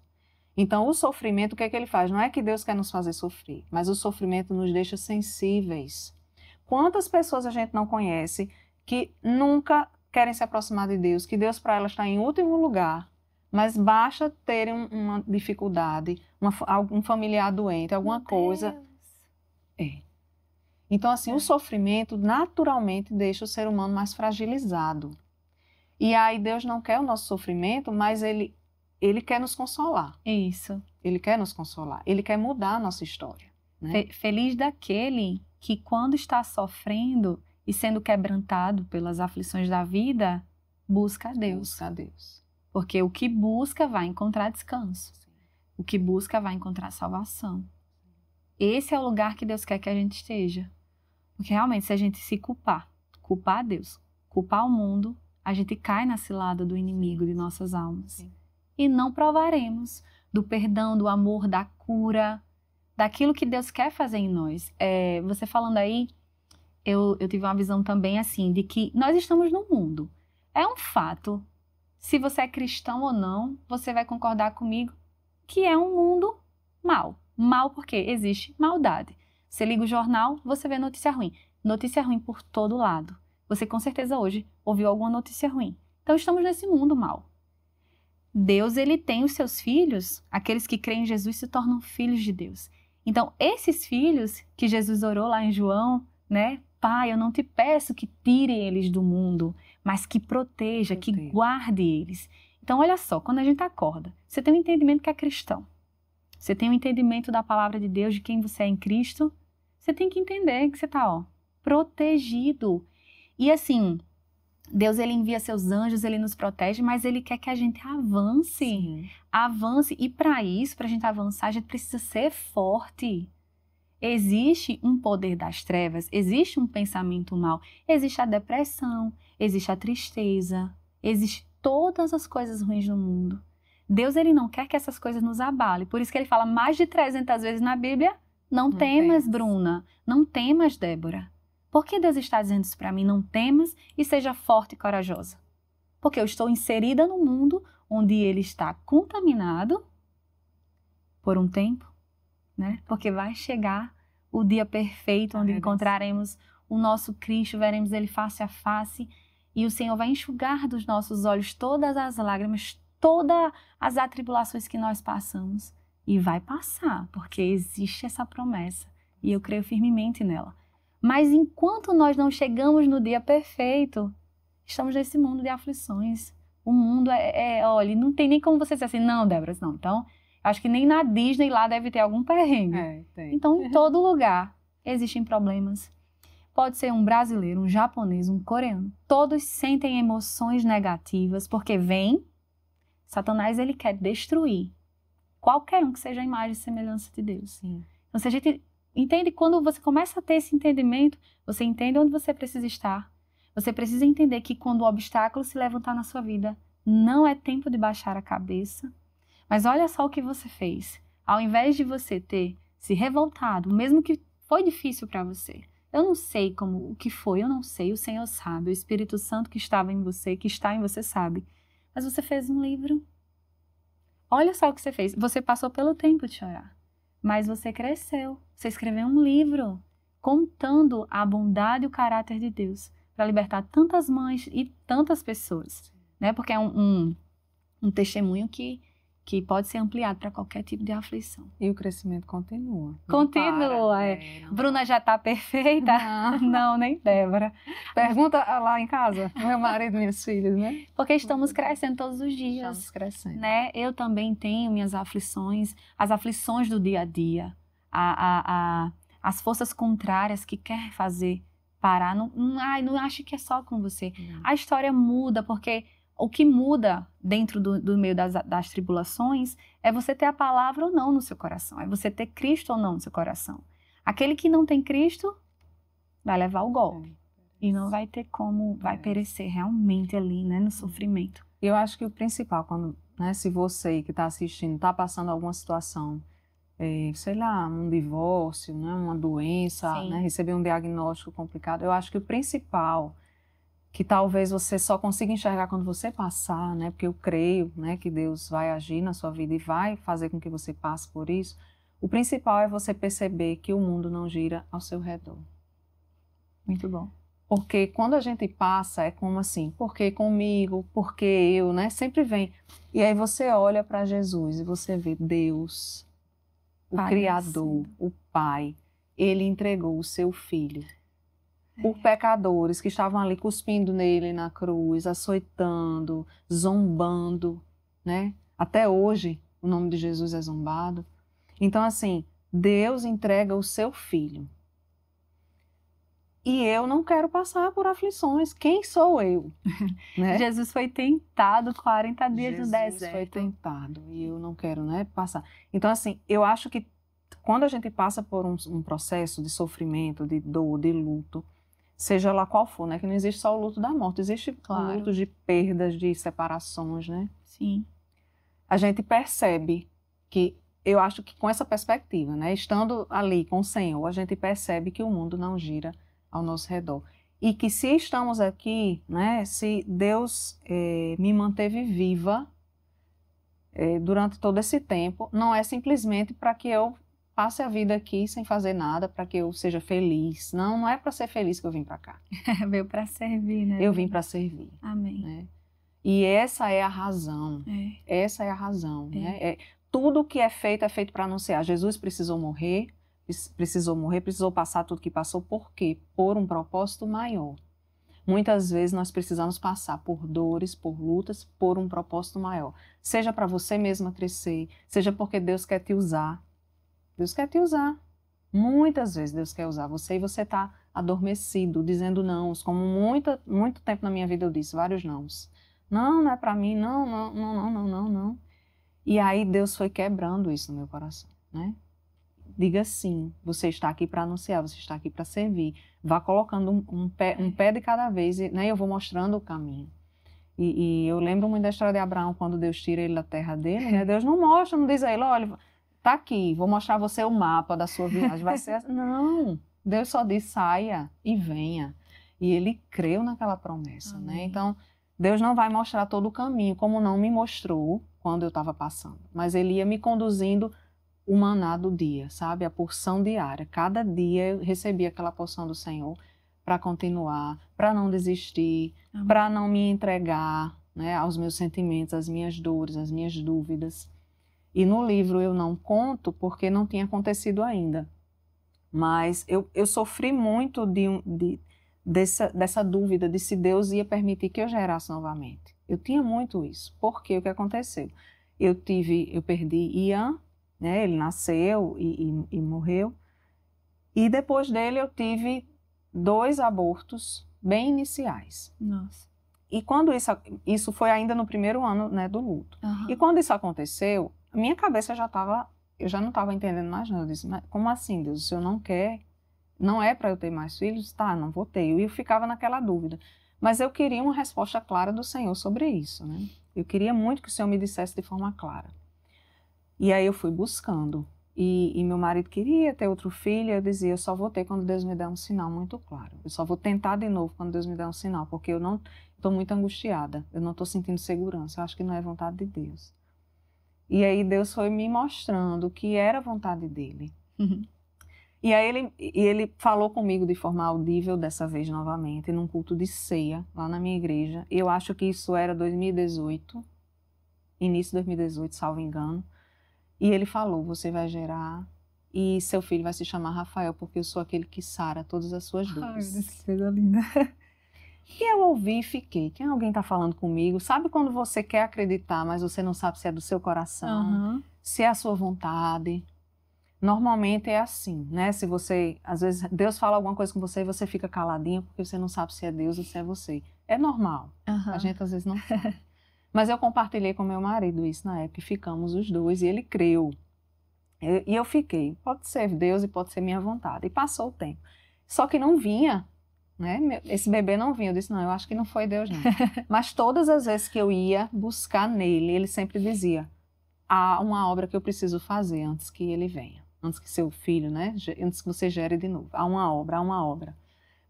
Então o sofrimento, o que é que ele faz? Não é que Deus quer nos fazer sofrer, mas o sofrimento nos deixa sensíveis. Quantas pessoas a gente não conhece que nunca querem se aproximar de Deus, que Deus para elas está em último lugar, mas basta terem uma dificuldade, algum familiar doente, alguma coisa. Então, assim, o sofrimento naturalmente deixa o ser humano mais fragilizado. E aí Deus não quer o nosso sofrimento, mas Ele quer nos consolar. Isso. Ele quer nos consolar. Ele quer mudar a nossa história. Né? Feliz daquele que, quando está sofrendo e sendo quebrantado pelas aflições da vida, busca a Deus. Busca a Deus. Porque o que busca vai encontrar descanso. Sim. O que busca vai encontrar salvação. Esse é o lugar que Deus quer que a gente esteja. Porque realmente, se a gente se culpar a Deus, culpar o mundo, a gente cai na cilada do inimigo de nossas almas. Sim. E não provaremos do perdão, do amor, da cura, daquilo que Deus quer fazer em nós. Você falando aí, eu tive uma visão também assim, de que nós estamos no mundo. É um fato. Se você é cristão ou não, você vai concordar comigo que é um mundo mau. Mau porque existe maldade. Você liga o jornal, você vê notícia ruim. Notícia ruim por todo lado. Você com certeza hoje ouviu alguma notícia ruim. Então estamos nesse mundo mau. Deus, ele tem os seus filhos, aqueles que creem em Jesus se tornam filhos de Deus. Então esses filhos que Jesus orou lá em João, né? Pai, eu não te peço que tire eles do mundo, mas que proteja, que guarde eles. Então olha só, quando a gente acorda, você tem um entendimento que é cristão. Você tem um entendimento da palavra de Deus, de quem você é em Cristo, você tem que entender que você está protegido. E assim, Deus, ele envia seus anjos, ele nos protege, mas ele quer que a gente avance. Sim. Avance. E para isso, para a gente avançar, a gente precisa ser forte. Existe um poder das trevas, existe um pensamento mau, existe a depressão, existe a tristeza, existe todas as coisas ruins no mundo. Deus, ele não quer que essas coisas nos abalem. Por isso que ele fala mais de 300 vezes na Bíblia, não temas, Bruna, não temas, Débora. Por que Deus está dizendo isso para mim? Não temas e seja forte e corajosa. Porque eu estou inserida no mundo onde ele está contaminado por um tempo, né? Porque vai chegar o dia perfeito onde encontraremos o nosso Cristo, veremos ele face a face e o Senhor vai enxugar dos nossos olhos todas as lágrimas, todas as atribulações que nós passamos. E vai passar, porque existe essa promessa. E eu creio firmemente nela. Mas enquanto nós não chegamos no dia perfeito, estamos nesse mundo de aflições. O mundo olha, não tem nem como você dizer assim, não, Débora, não. Então, acho que nem na Disney lá deve ter algum perrengue. Tem. Então, em todo lugar existem problemas. Pode ser um brasileiro, um japonês, um coreano. Todos sentem emoções negativas, porque vêm, Satanás, ele quer destruir qualquer um que seja a imagem e semelhança de Deus. Sim. Então, se a gente entende, quando você começa a ter esse entendimento, você entende onde você precisa estar. Você precisa entender que quando o obstáculo se levantar na sua vida, não é tempo de baixar a cabeça. Mas olha só o que você fez. Ao invés de você ter se revoltado, mesmo que foi difícil para você, eu não sei o que foi, eu não sei, o Senhor sabe, o Espírito Santo que estava em você, que está em você sabe. Mas você fez um livro. Olha só o que você fez. Você passou pelo tempo de chorar, mas você cresceu. Você escreveu um livro contando a bondade e o caráter de Deus para libertar tantas mães e tantas pessoas, né? Porque é um testemunho que pode ser ampliado para qualquer tipo de aflição. E o crescimento continua. Continua. Bruna já está perfeita? Não, nem Débora. Pergunta lá em casa, meu marido e minhas filhas, né? Porque estamos crescendo todos os dias. Estamos crescendo. Né? Eu também tenho minhas aflições, as aflições do dia a dia, as forças contrárias que quer fazer parar. Não acho que é só com você. A história muda, porque o que muda dentro do meio das tribulações é você ter a palavra ou não no seu coração. É você ter Cristo ou não no seu coração. Aquele que não tem Cristo vai levar o golpe. E não vai ter como, vai perecer realmente ali, né, no sofrimento. Eu acho que o principal, né, se você que está assistindo está passando alguma situação, sei lá, um divórcio, né, uma doença, né, receber um diagnóstico complicado, eu acho que o principal, que talvez você só consiga enxergar quando você passar, né, porque eu creio, né, que Deus vai agir na sua vida e vai fazer com que você passe por isso, o principal é você perceber que o mundo não gira ao seu redor. Muito bom. Porque quando a gente passa, é como assim, por que comigo, por que eu, né? Sempre vem. E aí você olha para Jesus e você vê Deus, o Criador, o Pai, Ele entregou o seu Filho por pecadores que estavam ali cuspindo nele na cruz, açoitando, zombando, né? Até hoje o nome de Jesus é zombado. Então assim, Deus entrega o seu Filho. E eu não quero passar por aflições. Quem sou eu? Né? Jesus foi tentado 40 dias no deserto. Jesus foi tentado e eu não quero, né, passar. Então, assim, eu acho que quando a gente passa por um processo de sofrimento, de dor, de luto, seja lá qual for, né, que não existe só o luto da morte, existe luto de perdas, de separações, né? Sim. A gente percebe que, eu acho que com essa perspectiva, né, estando ali com o Senhor, a gente percebe que o mundo não gira ao nosso redor. E que se estamos aqui, né, se Deus me manteve viva durante todo esse tempo, não é simplesmente para que eu passe a vida aqui sem fazer nada, para que eu seja feliz. Não é para ser feliz que eu vim para cá. Veio para servir, né? Eu vim para servir. Amém. Né? E essa é a razão. Essa é a razão. Né? Tudo que é feito para anunciar. Jesus precisou morrer, precisou passar tudo que passou, por quê? Por um propósito maior. Muitas vezes nós precisamos passar por dores, por lutas, por um propósito maior. Seja para você mesma crescer, seja porque Deus quer te usar. Deus quer te usar. Muitas vezes Deus quer usar você e você está adormecido, dizendo nãos, como muito tempo na minha vida eu disse, vários nãos. Não é para mim, não. E aí Deus foi quebrando isso no meu coração, né? Diga sim, você está aqui para anunciar, você está aqui para servir. Vá colocando um pé de cada vez, né? Eu vou mostrando o caminho. E eu lembro muito da história de Abraão, quando Deus tira ele da terra dele, né? Deus não mostra, não diz a ele, olha, tá aqui, vou mostrar a você o mapa da sua viagem. Vai ser assim. Não, Deus só diz, saia e venha. E ele creu naquela promessa, né? Então, Deus não vai mostrar todo o caminho, como não me mostrou quando eu estava passando. Mas ele ia me conduzindo o maná do dia, sabe? A porção diária. Cada dia eu recebia aquela porção do Senhor para continuar, para não desistir, para não me entregar, né, aos meus sentimentos, às minhas dores, às minhas dúvidas. E no livro eu não conto porque não tinha acontecido ainda. Mas eu sofri muito dessa dúvida de se Deus ia permitir que eu gerasse novamente. Eu tinha muito isso. Porque o que aconteceu? Eu perdi Ian, né, ele nasceu e morreu. E depois dele eu tive 2 abortos bem iniciais. Nossa. E quando isso foi ainda no primeiro ano, né, do luto. Aham. E quando isso aconteceu, a minha cabeça eu já não estava entendendo mais nada. Eu disse, mas como assim, Deus? O Senhor não quer? Não é para eu ter mais filhos? Tá, não vou ter. E eu ficava naquela dúvida. Mas eu queria uma resposta clara do Senhor sobre isso, né? Eu queria muito que o Senhor me dissesse de forma clara. E aí eu fui buscando. E meu marido queria ter outro filho, eu dizia, eu só vou ter quando Deus me der um sinal muito claro. Eu só vou tentar de novo quando Deus me der um sinal, porque eu não estou muito angustiada, eu não estou sentindo segurança, eu acho que não é vontade de Deus. E aí Deus foi me mostrando que era vontade dele. Uhum. E aí ele falou comigo de forma audível dessa vez novamente, num culto de ceia, lá na minha igreja. Eu acho que isso era 2018, início de 2018, salvo engano. E ele falou, você vai gerar e seu filho vai se chamar Rafael, porque eu sou aquele que sara todas as suas Ai, dores. meu Deus, que coisa linda. E eu ouvi e fiquei, quem alguém está falando comigo? Sabe quando você quer acreditar, mas você não sabe se é do seu coração, Aham. se é a sua vontade? Normalmente é assim, né? Se você, às vezes, Deus fala alguma coisa com você e você fica caladinha porque você não sabe se é Deus ou se é você. É normal, Aham. a gente às vezes não sabe. Mas eu compartilhei com meu marido isso na época e ficamos os dois e ele creu. E eu fiquei, pode ser Deus e pode ser minha vontade. E passou o tempo. Só que não vinha, né? Esse bebê não vinha. Eu disse, não, eu acho que não foi Deus, não. Mas todas as vezes que eu ia buscar nele, ele sempre dizia, há uma obra que eu preciso fazer antes que ele venha. Antes que seu filho, né? Antes que você gere de novo. Há uma obra.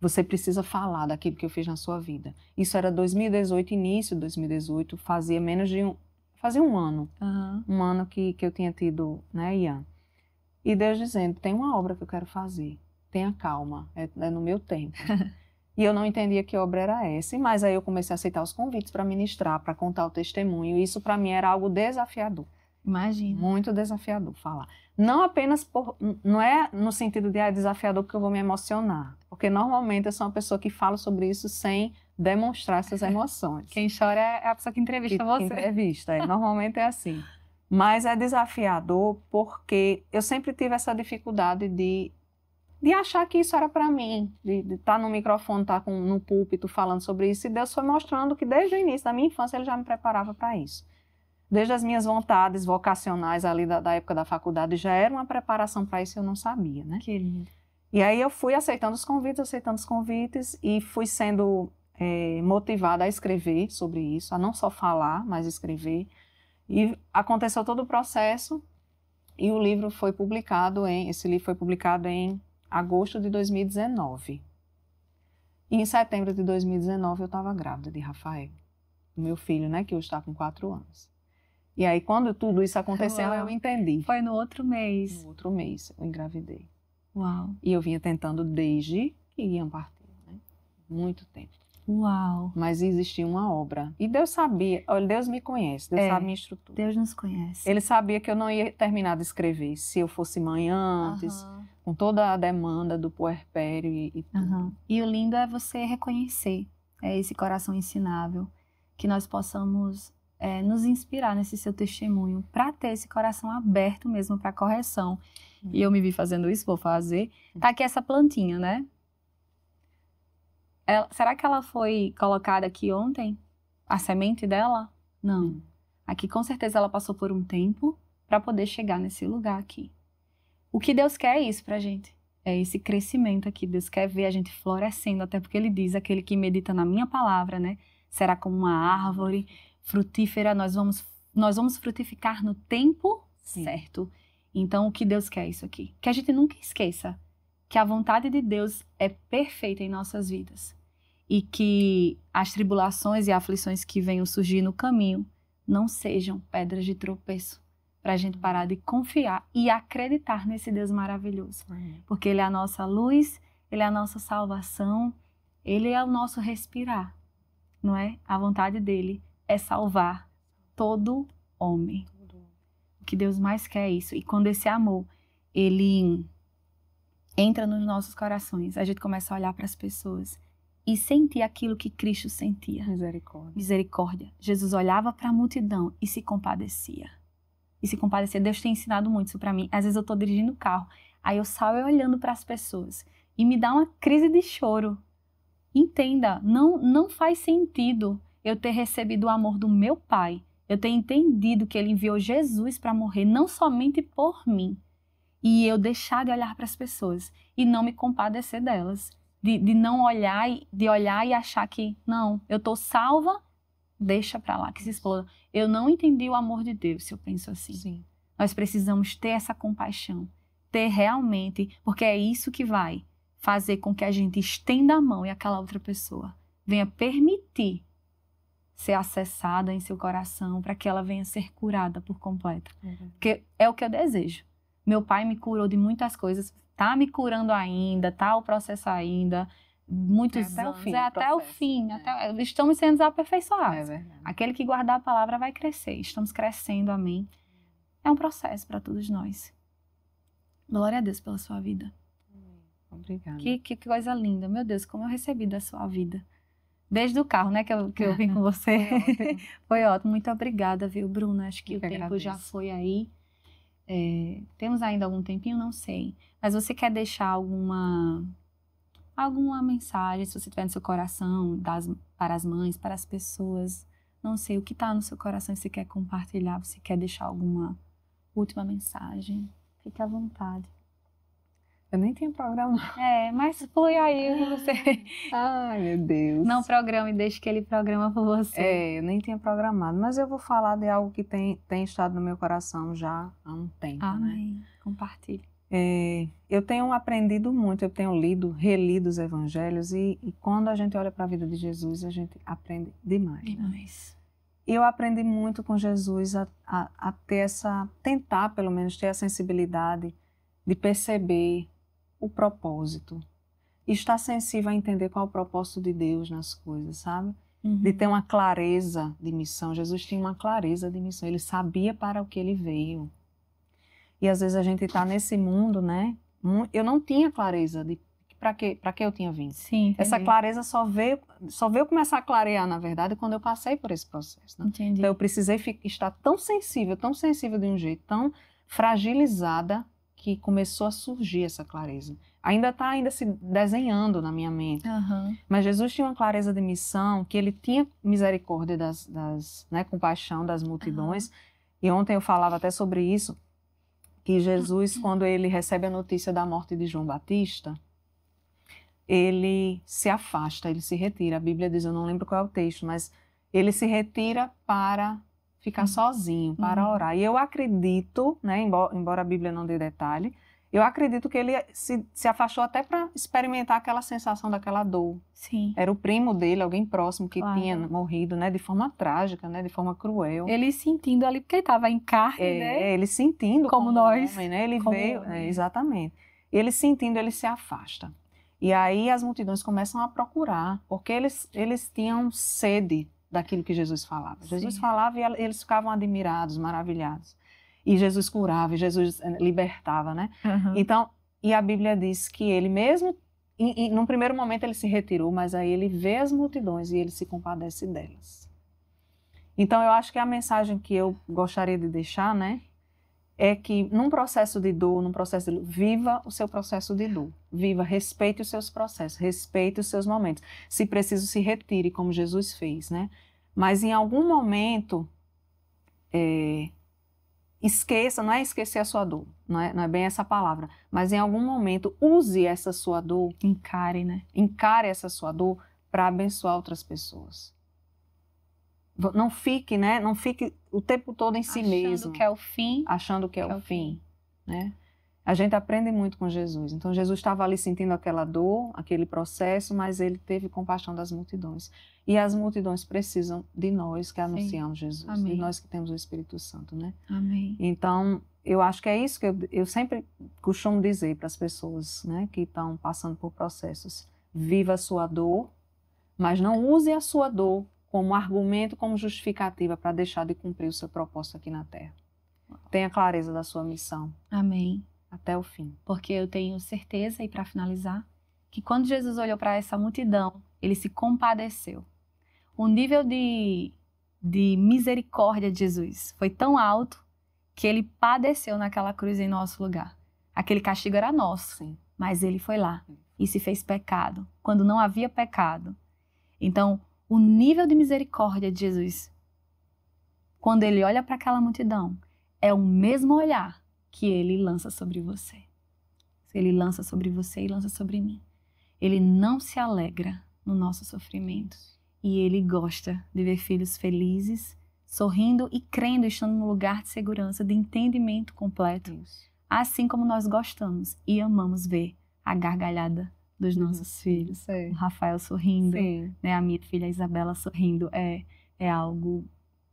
Você precisa falar daquilo que eu fiz na sua vida. Isso era 2018, início de 2018, fazia fazia um ano. Aham. Um ano que eu tinha tido, né, Ian. E Deus dizendo, tem uma obra que eu quero fazer. Tenha calma, é no meu tempo. E eu não entendia que obra era essa. Mas aí eu comecei a aceitar os convites para ministrar, para contar o testemunho. E isso para mim era algo desafiador. Imagina. Muito desafiador falar. Não apenas não é no sentido de desafiador porque eu vou me emocionar. Porque normalmente eu sou uma pessoa que fala sobre isso sem demonstrar essas emoções. Quem chora é a pessoa que entrevista você. Entrevista, normalmente é assim. Mas é desafiador porque eu sempre tive essa dificuldade de achar que isso era para mim, de estar no microfone, estar no púlpito falando sobre isso. E Deus foi mostrando que desde o início da minha infância Ele já me preparava para isso. Desde as minhas vontades vocacionais ali da época da faculdade, já era uma preparação para isso e eu não sabia, né? Que lindo. E aí eu fui aceitando os convites e fui sendo motivada a escrever sobre isso, a não só falar, mas escrever. E aconteceu todo o processo e o livro foi publicado esse livro foi publicado em agosto de 2019. E em setembro de 2019 eu estava grávida de Rafael, do meu filho, né, que hoje está com 4 anos. E aí, quando tudo isso aconteceu, eu entendi. Foi no outro mês. No outro mês, eu engravidei. Uau. E eu vinha tentando desde que iam partir, né? Muito tempo. Uau. Mas existia uma obra. E Deus sabia, olha, Deus me conhece, Deus sabe minha estrutura. Deus nos conhece. Ele sabia que eu não ia terminar de escrever se eu fosse mãe antes, com toda a demanda do puerpério e tudo. E o lindo é você reconhecer esse coração ensinável, que nós possamos nos inspirar nesse seu testemunho, para ter esse coração aberto mesmo para correção. E eu me vi fazendo isso, vou fazer. Tá aqui essa plantinha, né? Será que ela foi colocada aqui ontem? A semente dela? Não. Aqui com certeza ela passou por um tempo para poder chegar nesse lugar aqui. O que Deus quer é isso pra gente. É esse crescimento aqui. Deus quer ver a gente florescendo, até porque Ele diz, aquele que medita na minha palavra, né? Será como uma árvore frutífera, nós vamos frutificar no tempo certo. Então, o que Deus quer é isso aqui. Que a gente nunca esqueça que a vontade de Deus é perfeita em nossas vidas. E que as tribulações e aflições que venham surgir no caminho não sejam pedras de tropeço para a gente parar de confiar e acreditar nesse Deus maravilhoso. Porque Ele é a nossa luz, Ele é a nossa salvação, Ele é o nosso respirar, não é? A vontade dEle é salvar todo homem. O que Deus mais quer é isso. E quando esse amor, ele entra nos nossos corações, a gente começa a olhar para as pessoas e sentir aquilo que Cristo sentia. Misericórdia. Misericórdia. Jesus olhava para a multidão e se compadecia. Deus tem ensinado muito isso para mim. Às vezes eu estou dirigindo o carro, aí eu saio olhando para as pessoas e me dá uma crise de choro. Entenda, não faz sentido eu ter recebido o amor do meu Pai, eu ter entendido que Ele enviou Jesus para morrer não somente por mim, e eu deixar de olhar para as pessoas e não me compadecer delas, de não olhar, de olhar e achar que, não, eu estou salva, deixa para lá, que se exploda. Eu não entendi o amor de Deus, se eu penso assim. Sim. Nós precisamos ter essa compaixão, ter realmente, porque é isso que vai fazer com que a gente estenda a mão e aquela outra pessoa venha permitir ser acessada em seu coração, para que ela venha ser curada por completo. Porque é o que eu desejo. Meu pai me curou de muitas coisas, tá me curando ainda, tá o processo ainda, muitos anos, até o fim. Estamos sendo aperfeiçoados. Aquele que guardar a palavra vai crescer, estamos crescendo, amém. É um processo para todos nós. Glória a Deus pela sua vida. Obrigada. Que coisa linda. Meu Deus, como eu recebi da sua vida. Desde o carro, né, que eu vim com você. Foi ótimo. Muito obrigada, viu, Bruna? Acho que o tempo já foi aí. Temos ainda algum tempinho? Não sei. Mas você quer deixar alguma mensagem, se você tiver no seu coração, para as mães, para as pessoas? Não sei, o que está no seu coração e você quer compartilhar? Você quer deixar alguma última mensagem? Fique à vontade. Eu nem tinha programado. Mas foi aí você... Ai, meu Deus. Não programe, deixe que ele programa por você. Eu nem tinha programado, mas eu vou falar de algo que tem estado no meu coração já há um tempo, Amém. né? Compartilhe. Eu tenho aprendido muito, eu tenho relido os evangelhos e quando a gente olha para a vida de Jesus, a gente aprende demais. Demais. Né? E eu aprendi muito com Jesus a ter tentar pelo menos ter a sensibilidade de perceber o propósito. E estar sensível a entender qual é o propósito de Deus nas coisas, sabe? De ter uma clareza de missão. Jesus tinha uma clareza de missão, ele sabia para o que ele veio. E às vezes a gente está nesse mundo, né? Eu não tinha clareza de para que eu tinha vindo. Sim, essa clareza só veio começar a clarear, na verdade, quando eu passei por esse processo. Né? Entendi. Então eu precisei estar tão sensível de um jeito tão fragilizada que começou a surgir essa clareza. Ainda está se desenhando na minha mente. Mas Jesus tinha uma clareza de missão, que ele tinha misericórdia compaixão das multidões. E ontem eu falava até sobre isso, que Jesus, quando ele recebe a notícia da morte de João Batista, ele se afasta, ele se retira. A Bíblia diz, eu não lembro qual é o texto, mas ele se retira para ficar sozinho, para orar. E eu acredito, né, embora a Bíblia não dê detalhe, eu acredito que ele se afastou até para experimentar aquela sensação daquela dor. Sim. Era o primo dele, alguém próximo que tinha morrido, né, de forma trágica, né, de forma cruel. Ele sentindo ali, porque ele estava em carne, né? Ele sentindo como nós. Homem, né? Ele veio, exatamente. Ele sentindo, ele se afasta. E aí as multidões começam a procurar, porque eles tinham sede daquilo que Jesus falava. Sim. Jesus falava e eles ficavam admirados, maravilhados. E Jesus curava, e Jesus libertava, né? Então, e a Bíblia diz que ele mesmo, num primeiro momento ele se retirou, mas aí ele vê as multidões e ele se compadece delas. Então, eu acho que a mensagem que eu gostaria de deixar, né, é que num processo de dor, viva o seu processo de dor. Viva, respeite os seus processos, respeite os seus momentos. Se preciso, se retire, como Jesus fez, né? Mas em algum momento, esqueça, não é esquecer a sua dor, não é bem essa palavra, mas em algum momento, use essa sua dor, encare, né? Encare essa sua dor para abençoar outras pessoas. Não fique, né? Não fique o tempo todo em si mesmo. Achando que é o fim. Achando que é o fim, né? A gente aprende muito com Jesus. Então, Jesus estava ali sentindo aquela dor, aquele processo, mas ele teve compaixão das multidões. E as multidões precisam de nós que anunciamos Jesus. Amém. De nós que temos o Espírito Santo, né? Amém. Então, eu acho que é isso que eu sempre costumo dizer para as pessoas, né, que estão passando por processos. Viva a sua dor, mas não use a sua dor como argumento, como justificativa para deixar de cumprir o seu propósito aqui na Terra. Tenha clareza da sua missão. Amém. Até o fim. Porque eu tenho certeza, e para finalizar, que quando Jesus olhou para essa multidão, ele se compadeceu. O nível de misericórdia de Jesus foi tão alto que ele padeceu naquela cruz em nosso lugar. Aquele castigo era nosso, Sim. Mas ele foi lá e se fez pecado, quando não havia pecado. Então, o nível de misericórdia de Jesus, quando ele olha para aquela multidão, é o mesmo olhar que ele lança sobre você. Ele lança sobre você e lança sobre mim. Ele não se alegra no nosso sofrimento. E ele gosta de ver filhos felizes, sorrindo e crendo, estando no lugar de segurança, de entendimento completo. Isso. Assim como nós gostamos e amamos ver a gargalhada dos nossos filhos. Sim. O Rafael sorrindo, né? A minha filha Isabela sorrindo. É algo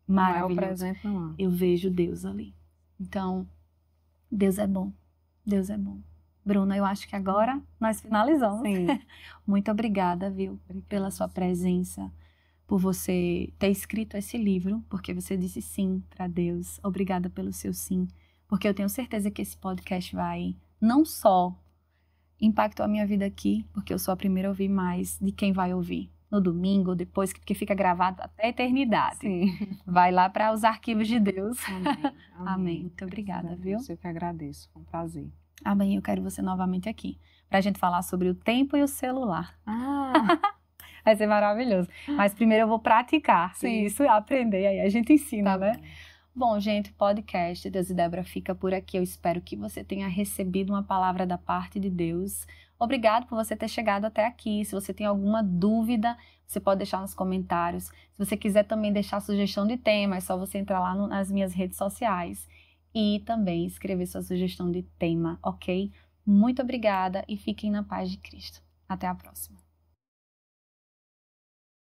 maravilhoso. Não é o presente, não é. Eu vejo Deus ali. Então, Deus é bom. Deus é bom. Bruna, eu acho que agora nós finalizamos. Sim. Muito obrigada, viu, pela sua presença, por você ter escrito esse livro, porque você disse sim para Deus. Obrigada pelo seu sim, porque eu tenho certeza que esse podcast vai não só impactar a minha vida aqui, porque eu sou a primeira a ouvir, mais de quem vai ouvir no domingo, depois, porque fica gravado até a eternidade. Sim. Vai lá para os arquivos de Deus. Amém. Amém. Muito obrigada, viu? Eu que agradeço, foi um prazer. Amanhã eu quero você novamente aqui, pra gente falar sobre o tempo e o celular. Vai ser maravilhoso. Mas primeiro eu vou praticar isso, aprender, aí a gente ensina, né? Bom, gente, o podcast Deus e Débora fica por aqui. Eu espero que você tenha recebido uma palavra da parte de Deus. Obrigado por você ter chegado até aqui. Se você tem alguma dúvida, você pode deixar nos comentários. Se você quiser também deixar sugestão de tema, é só você entrar lá nas minhas redes sociais. E também escrever sua sugestão de tema, ok? Muito obrigada e fiquem na paz de Cristo. Até a próxima.